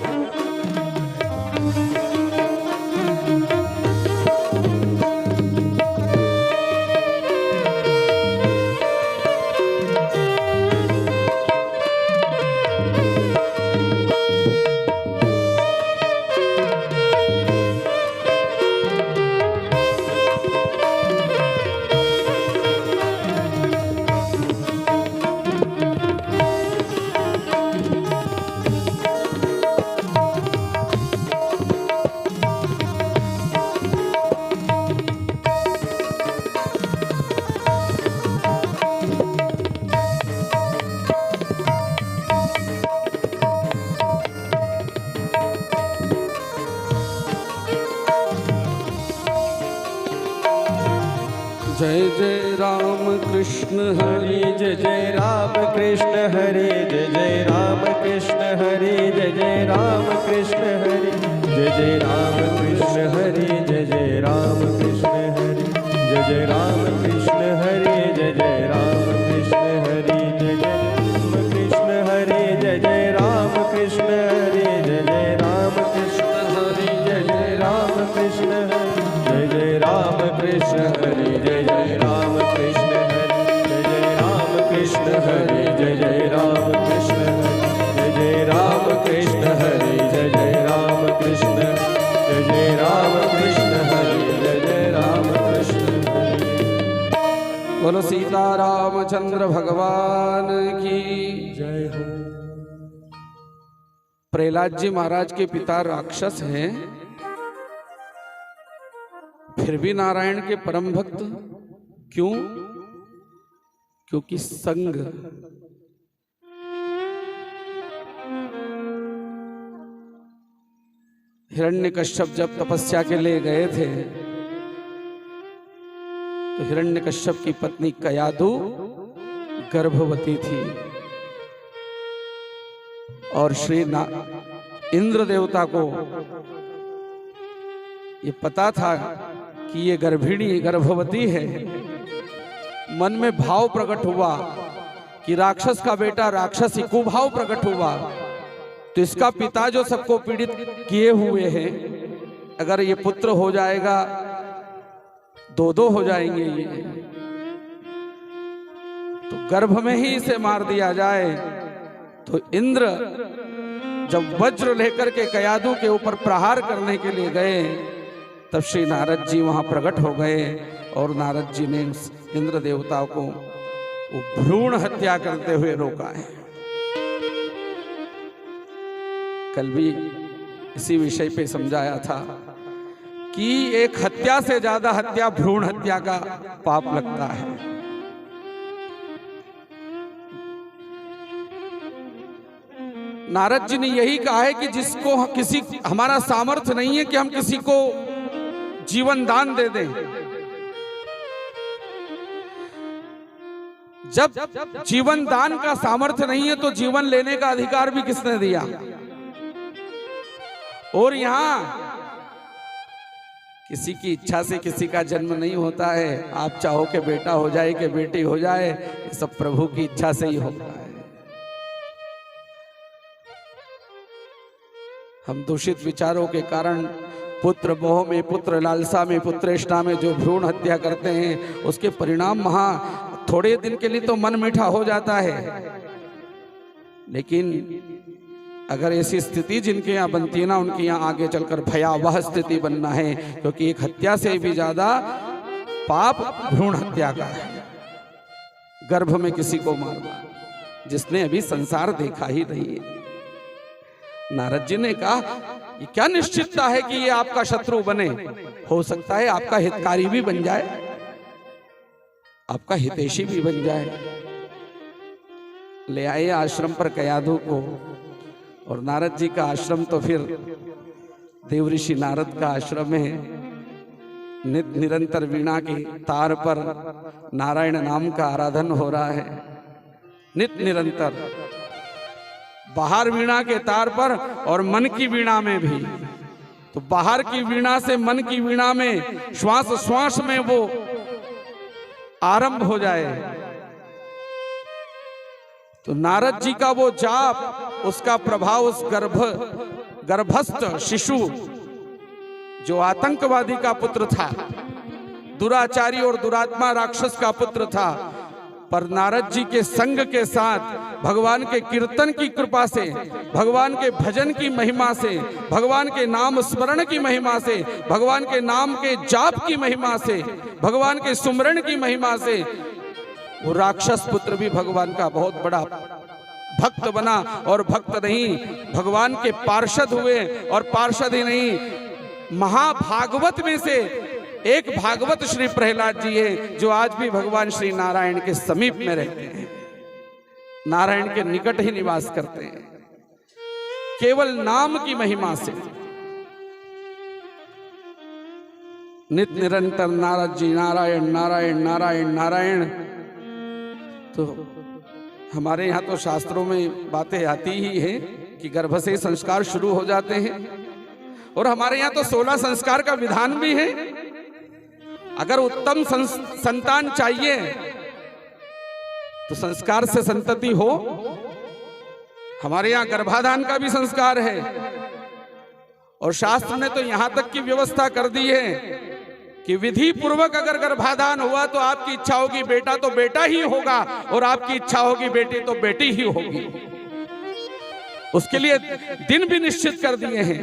जय जय राम कृष्ण हरि,
जय जय राम कृष्ण हरि, जय जय राम कृष्ण हरि, जय जय राम कृष्ण हरि, जय जय राम कृष्ण हरि, जय जय राम कृष्ण हरि, जय जय राम कृष्ण हरे जय जय राम कृष्ण हरे जय जय राम कृष्ण हरे जय जय राम कृष्ण हरे जय जय राम कृष्ण हरे जय जय राम कृष्ण हरे जय जय राम कृष्ण हरे जय जय राम कृष्ण हरे जय जय राम कृष्ण हरे जय जय राम कृष्ण हरे जय जय राम कृष्ण हरे जय जय राम कृष्ण जय जय राम कृष्ण हरे जय जय राम कृष्ण हरे।
बोलो सीता रामचंद्र भगवान की
जय हो।
प्रहलाद जी महाराज के पिता राक्षस हैं, फिर भी नारायण के परम भक्त क्यों? क्योंकि संग। हिरण्यकश्यप जब तपस्या के लिए गए थे तो हिरण्यकश्यप की पत्नी कयादु गर्भवती थी और श्री इंद्र देवता को ये पता था कि ये गर्भिणी गर्भवती है। मन में भाव प्रकट हुआ कि राक्षस का बेटा राक्षस ही कुभाव प्रकट हुआ, तो इसका पिता जो सबको पीड़ित किए हुए हैं, अगर ये पुत्र हो जाएगा दो दो हो जाएंगे ये, तो गर्भ में ही इसे मार दिया जाए। तो इंद्र जब वज्र लेकर के कयादु के ऊपर प्रहार करने के लिए गए, तब श्री नारद जी वहां प्रकट हो गए और नारद जी ने उस इंद्र देवता को वो भ्रूण हत्या करते हुए रोका है। कल भी इसी विषय पे समझाया था कि एक हत्या से ज्यादा हत्या भ्रूण हत्या का पाप लगता है। नारद जी ने यही कहा है कि जिसको किसी हमारा सामर्थ्य नहीं है कि हम किसी को जीवन दान दे दें, जब जीवन दान का सामर्थ्य नहीं है तो जीवन लेने का अधिकार भी किसने दिया? और यहां किसी की इच्छा से किसी का जन्म नहीं होता है। आप चाहो कि बेटा हो जाए कि बेटी हो जाए, ये सब प्रभु की इच्छा से ही होता है। हम दूषित विचारों के कारण पुत्र मोह में, पुत्र लालसा में, पुत्रेष्ठा में जो भ्रूण हत्या करते हैं, उसके परिणाम थोड़े दिन के लिए तो मन मीठा हो जाता है, लेकिन अगर ऐसी स्थिति जिनके यहाँ बनती है ना, उनके यहाँ आगे चलकर भयावह स्थिति बनना है, क्योंकि एक हत्या से भी ज्यादा पाप भ्रूण हत्या का है। गर्भ में किसी को मारना, जिसने अभी संसार देखा ही नहीं है। नारद जी ने कहा ये क्या निश्चितता है कि ये आपका शत्रु बने? हो सकता है आपका हितकारी भी बन जाए, आपका हितैषी भी बन जाए। ले आए आश्रम पर कयाधु को, और नारद जी का आश्रम तो फिर देवऋषि नारद का आश्रम है। नित निरंतर वीणा के तार पर नारायण नाम का आराधन हो रहा है, नित निरंतर। बाहर वीणा के तार पर और मन की वीणा में भी। तो बाहर की वीणा से मन की वीणा में श्वास श्वास में वो आरंभ हो जाए, तो नारद जी का वो जाप, उसका प्रभाव उस गर्भस्थ शिशु जो आतंकवादी का पुत्र था, दुराचारी और दुरात्मा राक्षस का पुत्र था, पर नारद जी के संग के साथ, भगवान के कीर्तन की कृपा से, भगवान के भजन की महिमा से, भगवान के नाम स्मरण की महिमा से, भगवान के नाम के जाप की महिमा से, भगवान के सुमरण की महिमा से, वो राक्षस पुत्र भी भगवान का बहुत बड़ा भक्त बना। और भक्त नहीं, भगवान के पार्षद हुए। और पार्षद ही नहीं, महाभागवत में से एक भागवत श्री प्रहलाद जी है, जो आज भी भगवान श्री नारायण के समीप में रहते हैं, नारायण के निकट ही निवास करते हैं, केवल नाम की महिमा से। नित निरंतर नारद जी नारायण नारायण नारायण नारायण। तो हमारे यहाँ तो शास्त्रों में बातें आती ही हैं कि गर्भ से संस्कार शुरू हो जाते हैं, और हमारे यहाँ तो 16 संस्कार का विधान भी है। अगर उत्तम संतान चाहिए तो संस्कार से संतति हो। हमारे यहाँ गर्भाधान का भी संस्कार है और शास्त्र ने तो यहां तक की व्यवस्था कर दी है कि विधि पूर्वक अगर गर्भाधान हुआ तो आपकी इच्छा होगी बेटा तो बेटा ही होगा और आपकी इच्छा होगी बेटी तो बेटी ही होगी। उसके लिए दिन भी निश्चित कर दिए हैं।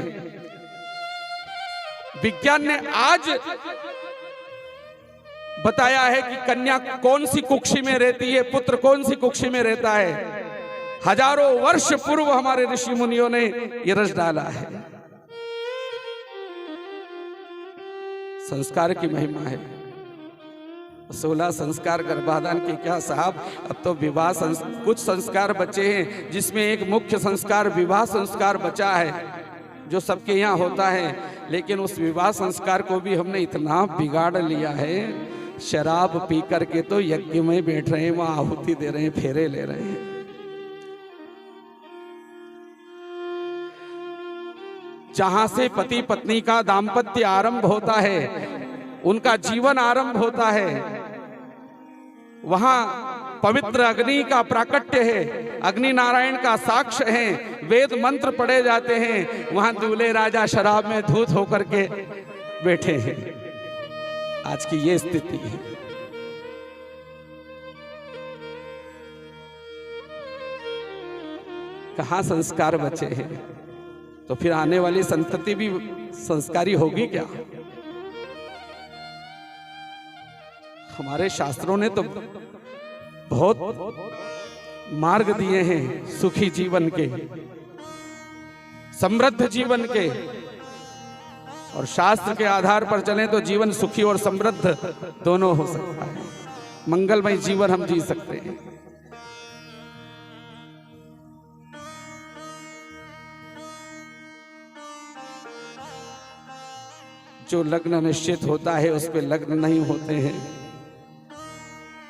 विज्ञान ने आज बताया है कि कन्या कौन सी कुक्षी में रहती है, पुत्र कौन सी कुक्षी में रहता है। हजारों वर्ष पूर्व हमारे ऋषि मुनियों ने यह रच डाला है। संस्कार की महिमा है। 16 संस्कार गर्भाधान के क्या साहब, अब तो विवाह कुछ संस्कार बचे हैं, जिसमें एक मुख्य संस्कार विवाह संस्कार बचा है जो सबके यहाँ होता है। लेकिन उस विवाह संस्कार को भी हमने इतना बिगाड़ लिया है, शराब पी करके तो यज्ञ में बैठ रहे हैं, वहां आहुति दे रहे हैं, फेरे ले रहे हैं। जहां से पति पत्नी का दाम्पत्य आरंभ होता है, उनका जीवन आरंभ होता है, वहां पवित्र अग्नि का प्राकट्य है, अग्नि नारायण का साक्ष्य है, वेद मंत्र पढ़े जाते हैं। वहां दूल्हे राजा शराब में धूत होकर के बैठे हैं। आज की ये स्थिति है। कहां संस्कार बचे हैं? तो फिर आने वाली संतति भी संस्कारी होगी क्या? हमारे शास्त्रों ने तो बहुत मार्ग दिए हैं सुखी जीवन के, समृद्ध जीवन के, और शास्त्र के आधार पर चलें तो जीवन सुखी और समृद्ध दोनों हो सकता है। मंगलमय जीवन हम जी सकते हैं। जो लग्न निश्चित होता है उस पे लग्न नहीं होते हैं,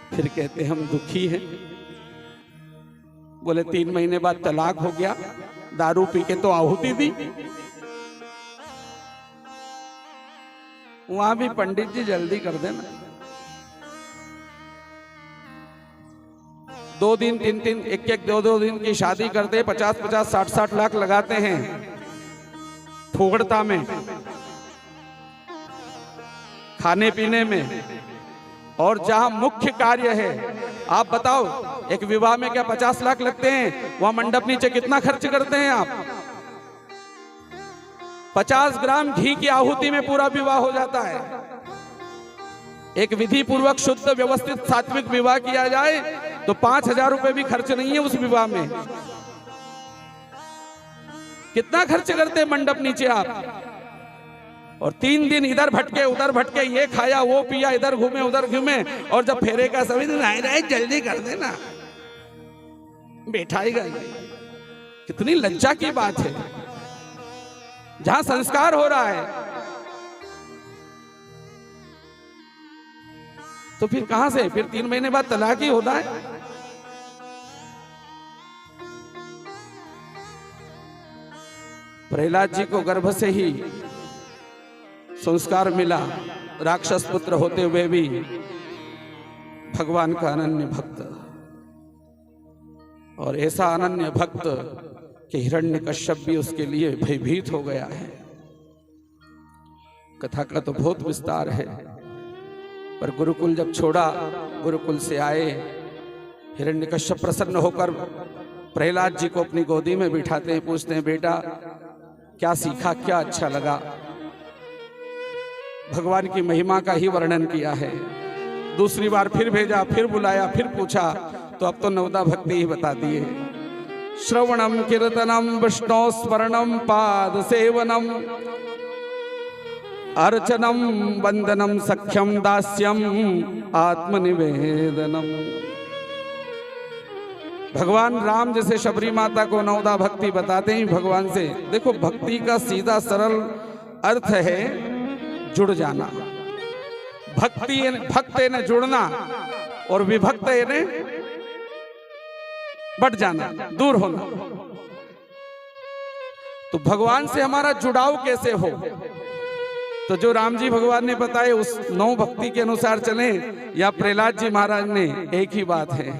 फिर कहते हम दुखी हैं। बोले 3 महीने बाद तलाक हो गया, दारू पी के तो आहुति दी। वहां भी पंडित जी जल्दी कर देना। 2 दिन 3 1 2 दिन की शादी करते, 50 60 लाख लगाते हैं फुगड़ता में, खाने पीने में, और जहां मुख्य कार्य है। आप बताओ, एक विवाह में क्या 50 लाख लगते हैं? वहां मंडप नीचे कितना खर्च करते हैं आप? 50 ग्राम घी की आहुति में पूरा विवाह हो जाता है। एक विधि पूर्वक शुद्ध व्यवस्थित सात्विक विवाह किया जाए तो 5000 रुपए भी खर्च नहीं है उस विवाह में। कितना खर्च करते हैं मंडप नीचे आप? और 3 दिन इधर भटके उधर भटके, ये खाया वो पिया, इधर घूमे उधर घूमे, और जब फेरे का समय दिन आए रहे जल्दी कर देना, बैठा ही गए। कितनी लज्जा की बात है। जहां संस्कार हो रहा है तो फिर कहां से? फिर 3 महीने बाद तलाक ही होता है। प्रहलाद जी को गर्भ से ही संस्कार मिला, राक्षस पुत्र होते हुए भी भगवान का अनन्य भक्त, और ऐसा अनन्य भक्त कि हिरण्यकश्यप भी उसके लिए भयभीत हो गया है। कथा का तो बहुत विस्तार है, पर गुरुकुल जब छोड़ा, गुरुकुल से आए, हिरण्यकश्यप प्रसन्न होकर प्रहलाद जी को अपनी गोदी में बिठाते हैं, पूछते हैं बेटा क्या सीखा, क्या अच्छा लगा? भगवान की महिमा का ही वर्णन किया है। दूसरी बार फिर भेजा, फिर बुलाया, फिर पूछा, तो अब तो नवदा भक्ति ही बता दिए। श्रवणम कीर्तनम विष्णु स्मरणम पाद सेवनम अर्चनम वंदनम सख्यम दास्यम आत्मनिवेदनम। भगवान राम जैसे शबरी माता को नवदा भक्ति बताते ही भगवान से। देखो, भक्ति का सीधा सरल अर्थ है जुड़ जाना। भक्ति भक्त ने जुड़ना और विभक्त ने बढ़ जाना, दूर होना। तो भगवान से हमारा जुड़ाव कैसे हो? तो जो राम जी भगवान ने बताए उस 9 भक्ति के अनुसार चलें या प्रहलाद जी महाराज ने, एक ही बात है,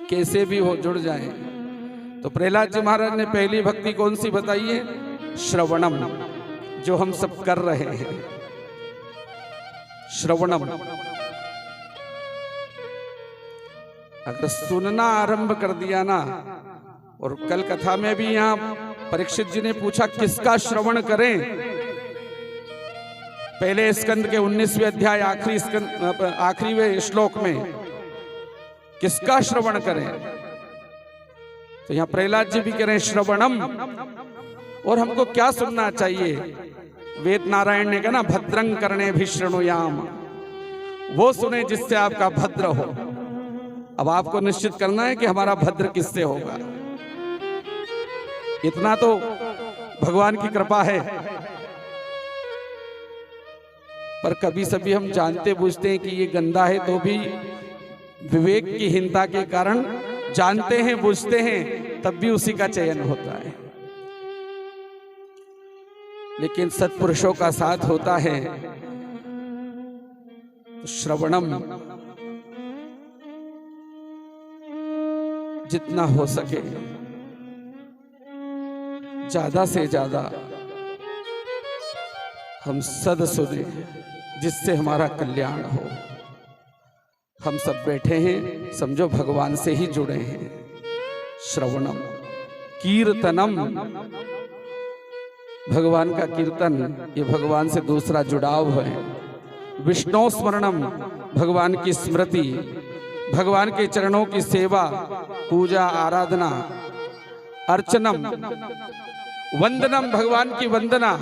कैसे भी हो जुड़ जाएं। तो प्रहलाद जी महाराज ने पहली भक्ति कौन सी बताई है? श्रवणम, जो हम सब कर रहे हैं। श्रवणम, अगर सुनना आरंभ कर दिया ना, और कल कथा में भी यहां परीक्षित जी ने पूछा किसका श्रवण करें, पहले स्कंद के 19वें अध्याय आखिरी श्लोक में किसका श्रवण करें, तो यहां प्रहलाद जी भी कह रहे हैं श्रवणम। और हमको क्या सुनना चाहिए? वेद नारायण ने कहा ना, भद्रं करणे भी शृणुयाम, वो सुने जिससे आपका भद्र हो। अब आपको निश्चित करना है कि हमारा भद्र किससे होगा। इतना तो भगवान की कृपा है, पर कभी सभी हम जानते बूझते हैं कि ये गंदा है, तो भी विवेक की हीनता के कारण जानते हैं बूझते हैं, तब भी उसी का चयन होता है। लेकिन सत्पुरुषों का साथ होता है तो श्रवणम जितना हो सके ज्यादा से ज्यादा हम सद सुने, जिससे हमारा कल्याण हो। हम सब बैठे हैं, समझो भगवान से ही जुड़े हैं। श्रवणम, कीर्तनम, भगवान का कीर्तन, ये भगवान से दूसरा जुड़ाव है। विष्णु स्मरणम, भगवान की स्मृति, भगवान के चरणों की सेवा, पूजा आराधना। अर्चनम, वंदनम, भगवान की वंदना।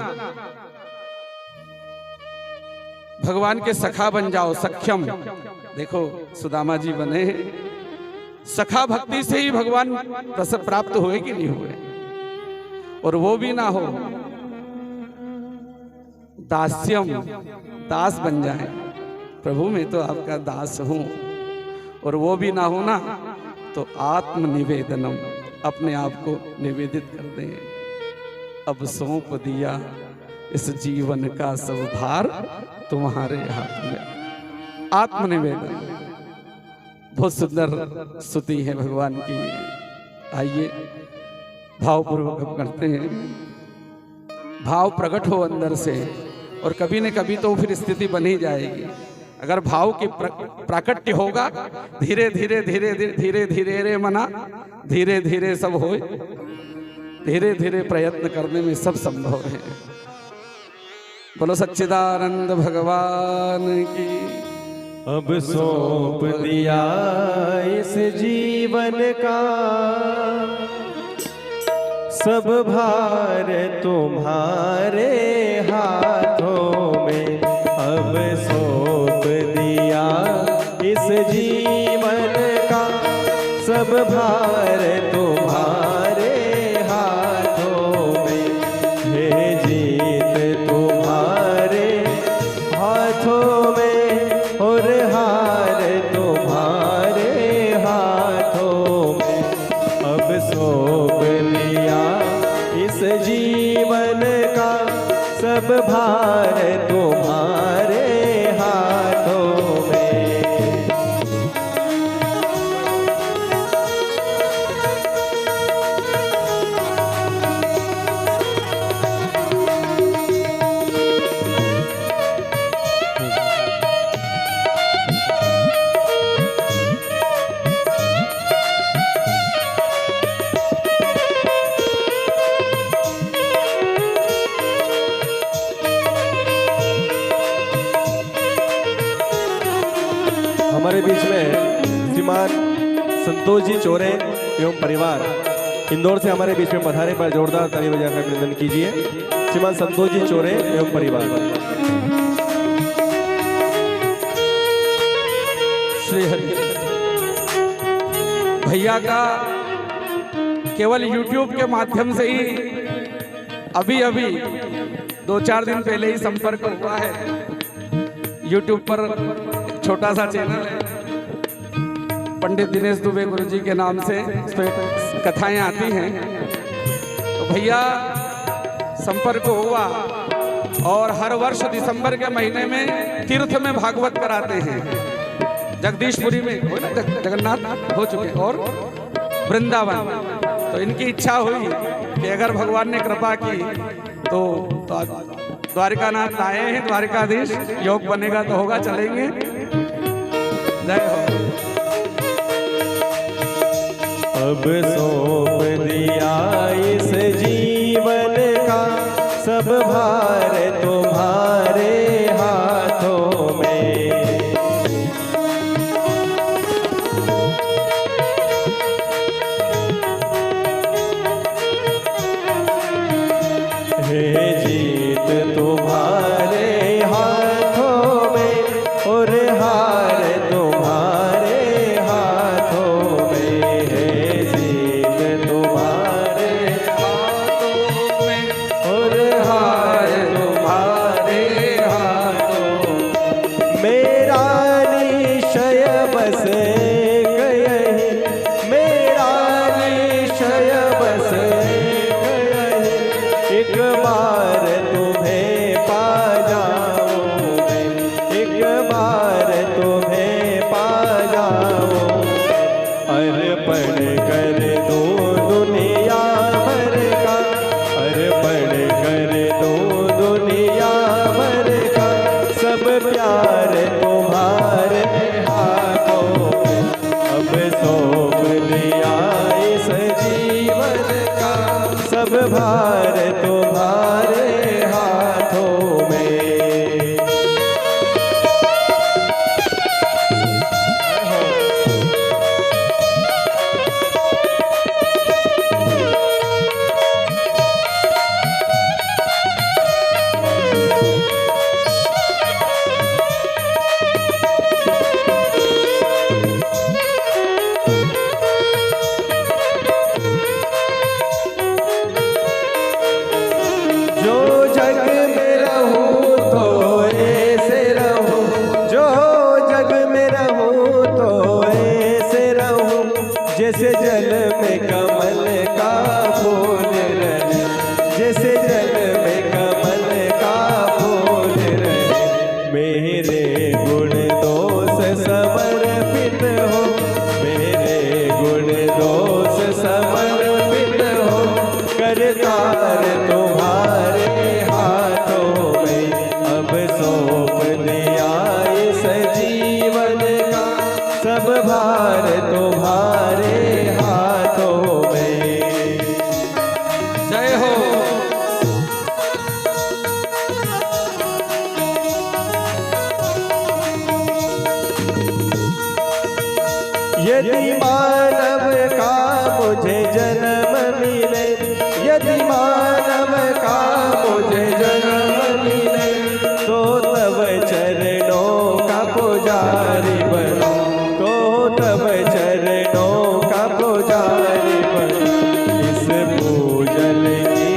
भगवान के सखा बन जाओ, सख्यम। देखो सुदामा जी बने, सखा भक्ति से ही भगवान रस प्राप्त हुए कि नहीं हुए। और वो भी ना हो, दास्यम, दास बन जाए, प्रभु मैं तो आपका दास हूं। और वो भी ना हो ना, तो आत्मनिवेदनम, अपने आप को निवेदित कर दें। अब सौंप दिया इस जीवन का सब भार तुम्हारे हाथ में। आत्मनिवेदन, बहुत सुंदर स्तुति है भगवान की। आइए भावपूर्वक हम करते हैं। भाव प्रकट हो अंदर से, और कभी न कभी तो फिर स्थिति बन ही जाएगी। अगर भाव की प्राकट्य होगा, धीरे धीरे धीरे धीरे धीरे धीरे रे मना, धीरे धीरे सब होए, धीरे धीरे प्रयत्न करने में सब संभव है। बोलो सच्चिदानंद भगवान की।
अब सौंप दिया इस जीवन का सब भार तुम्हारे हाथों में। अब सौंप दिया इस जीवन का सब भार तुम्हारे हाथों में। हे जीत तुम्हारे हाथों में, और हार तुम्हारे हाथों में। अब सौंप लिया इस जीवन का सब भार तुम्हारे हाथों में। हमारे बीच में श्रीमान संतोष जी चोरे एवं परिवार इंदौर से हमारे बीच में पधारे पर जोरदार ताली बजाकर अभिनंदन कीजिए। श्रीमान संतोष जी चोरे एवं परिवार।
श्री हरि। भैया का केवल YouTube के माध्यम से ही अभी अभी 2-4 दिन पहले ही संपर्क हुआ है। YouTube पर छोटा सा चैनल है, पंडित दिनेश दुबे गुरु जी के नाम से, इस पे कथाएं आती हैं। तो भैया संपर्क हुआ, और हर वर्ष दिसंबर के महीने में तीर्थ में भागवत कराते हैं। जगदीशपुरी में हो ना, जगन्नाथ हो चुके और वृंदावन। तो इनकी इच्छा हुई कि अगर भगवान ने कृपा की तो द्वारिकानाथ आए हैं, द्वारिकाधीश, योग बनेगा तो होगा, चलेंगे। जय हो।
अब सौंप दिया इस जीवन का सब भार तुम्हारे हाथों में। हे जीत तुम्हारे हाथों में और हार तुम्हारे हाथों में। हे जीत तुम्हारे हाथों में और हार तुम्हारे हाथों। मेरा निश्चय बस यही, मेरा निश्चय बस यही, एक बार तुम्हें पा जाऊं मैं, एक बार तुम्हें पा जाऊं। अर्पण कर दूं दुनिया भर का, अर्पण कर दूं दुनिया भर का, सब प्यार तुम्हारे हाथों में। अब सौंप दिया इस जीवन का सब भार तुम्हारे हाथों में। जो जग में रहूं तो ऐसे रहूं, जो जग में रहूं तो ऐसे रहूं, जैसे जल में कमल का फूल रहे, जैसे जल में कमल का फूल रहे। मेरे गुण दोष समर्पित हो, मेरे गुण दोष समर्पित हो, करतार तुम्हारे हाथों में। अब सौंप दिया इस जीवन का सब भार तुम्हारे हाथों में।
जय हो।
यदि मानव का मुझे जन्म मिले, यदि मानव का मुझे जन्म मिले, तो तब चरणों का पुजारी बनूं, तो तब चरणों का पुजारी बनूं। इस पूजन की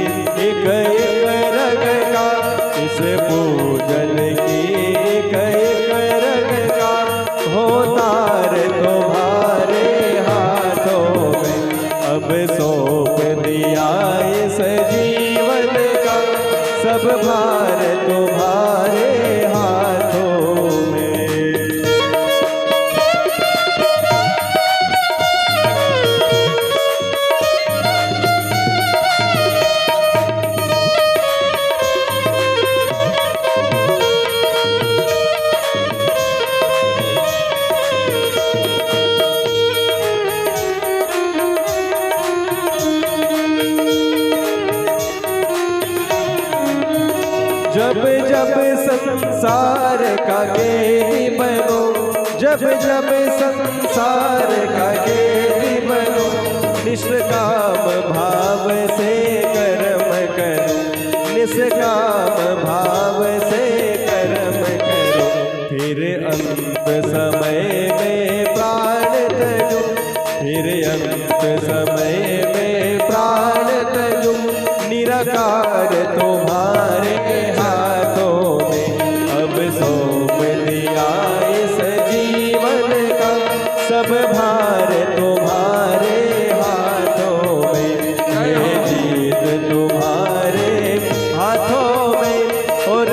एक एक रग का, इस पूजन की एक एक रग का, हो तार तुम्हारे हाथों में। अब सौंप दिया इस जीवन का सब भार तुम्हारे हाथों में। जब जब संसार का गेदी बनो, जब जब संसार का गेदी बनो, निष्काम भाव से कर्म करो, निष्काम भाव से कर्म करो। फिर अंत समय में प्राण तजो, फिर अंत समय में प्राण तजो। निराकार तुम्हारे हाथों में। अब सौंप दिया इस जीवन का सब भार तुम्हारे हाथों में। ये जीत तुम्हारे हाथों में और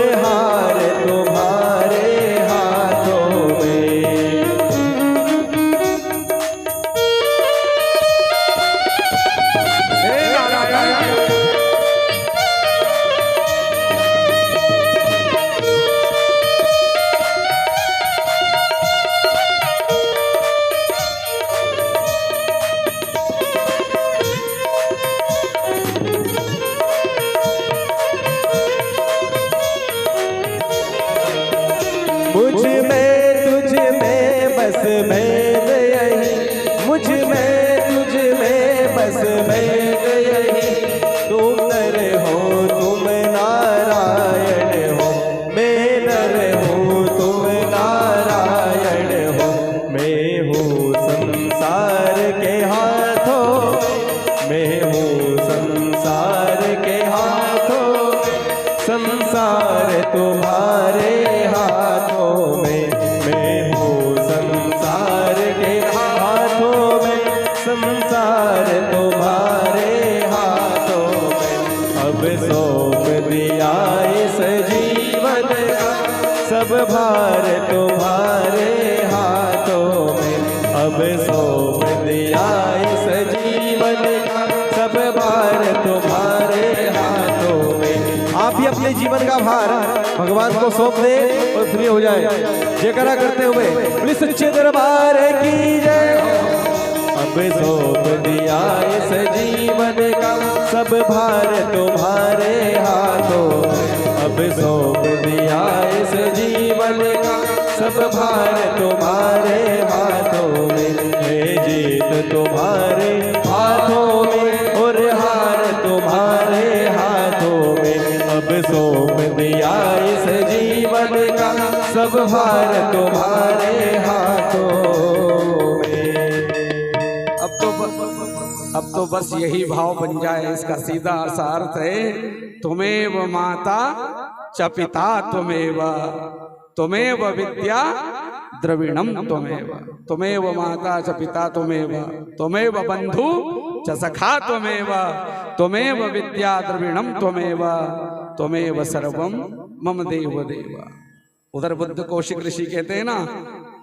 बस भेद यही, मुझ में तुझ में बस भेद यही। तुम नर हो तुम नारायण हो, मैं नर हूँ तुम नारायण हो। मैं हूँ संसार के हाथों, मैं हूँ संसार के हाथों, संसार तुम्हारे हाथों में। मैं हूँ संसार के हाथों में, संसार तुम्हारे हाथों में। अब सौंप दिया इस जीवन का सब भार तुम्हारे हाथों में। अब सौंप दिया इस जीवन का सब भार तुम्हारे हाथों में। आप भी अपने जीवन का भार भगवान को सौंप दे और फ्री हो जाए। जयकारा करते हुए बोले सच्चे दरबार की जय। अब सौंप दिया इस जीवन का सब भार तुम्हारे हाथों में। अब सौंप दिया इस जीवन का सब भार तुम्हारे हाथों में। है जीत तुम्हारे हाथों में और हार तुम्हारे हाथों में। अब सौंप दिया इस जीवन का सब भार तुम्हारे हाथों में।
अब तो बस यही भाव बन जाए, इसका सीधा सा अर्थ है त्वमेव माता च पिता त्वमेव, त्वमेव विद्या द्रविणम त्वमेव। त्वमेव माता च पिता त्वमेव, त्वमेव बंधु च सखा त्वमेव, त्वमेव विद्या द्रविणम त्वमेव, त्वमेव सर्वम मम देव देव। उधर बुद्ध कौशिक ऋषि कहते हैं ना,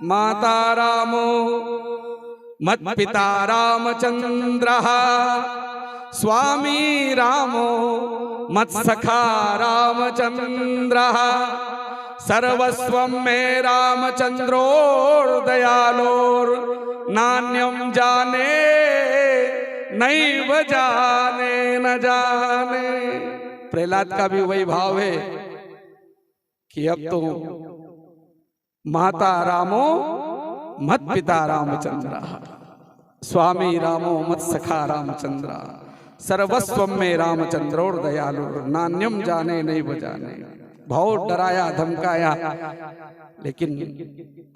माता रामो मत पिता रामचंद्र, स्वामी रामो मत सखा रामचंद्र, सर्वस्वं मे रामचंद्रोर दयालोर, नान्यम जाने नैव जाने न जाने। प्रहलाद का भी वही भाव है कि अब तो माता रामो मत पिता रामचंद्र, स्वामी रामो मत सखा रामचंद्र, सर्वस्वम में रामचंद्रोर दयालुर, नान्यम जाने नहीं बजाने। बहुत डराया धमकाया, लेकिन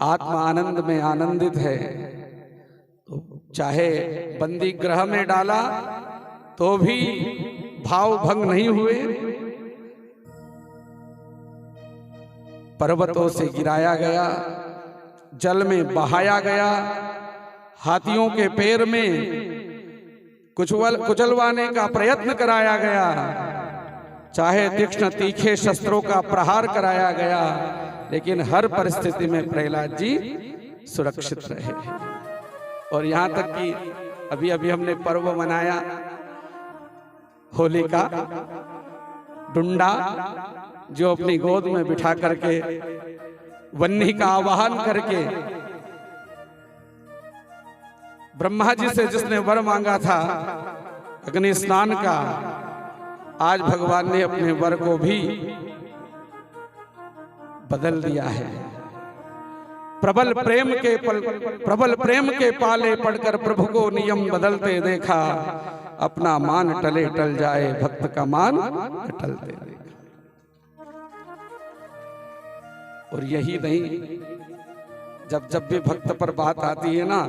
आत्मा आनंद में आनंदित है। तो चाहे बंदी गृह में डाला तो भी भाव भंग नहीं हुए, पर्वतों से गिराया गया, जल में बहाया गया, हाथियों के पैर में कुचलवाने का प्रयत्न कराया गया, चाहे तीक्ष्ण तीखे शस्त्रों का प्रहार कराया गया, लेकिन हर परिस्थिति में प्रहलाद जी सुरक्षित रहे। और यहाँ तक कि अभी अभी हमने पर्व मनाया होली का, डुंडा जो अपनी गोद में बिठा करके वन्नी का आवाहन करके ब्रह्मा जी से जिसने वर मांगा था अग्नि स्नान का, आज भगवान ने अपने वर को भी बदल दिया है। प्रबल प्रेम के पाले पड़कर प्रभु को नियम बदलते देखा, अपना मान टले टल जाए भक्त का मान टलते देखा। और यही नहीं, जब जब भी भक्त पर बात आती है ना,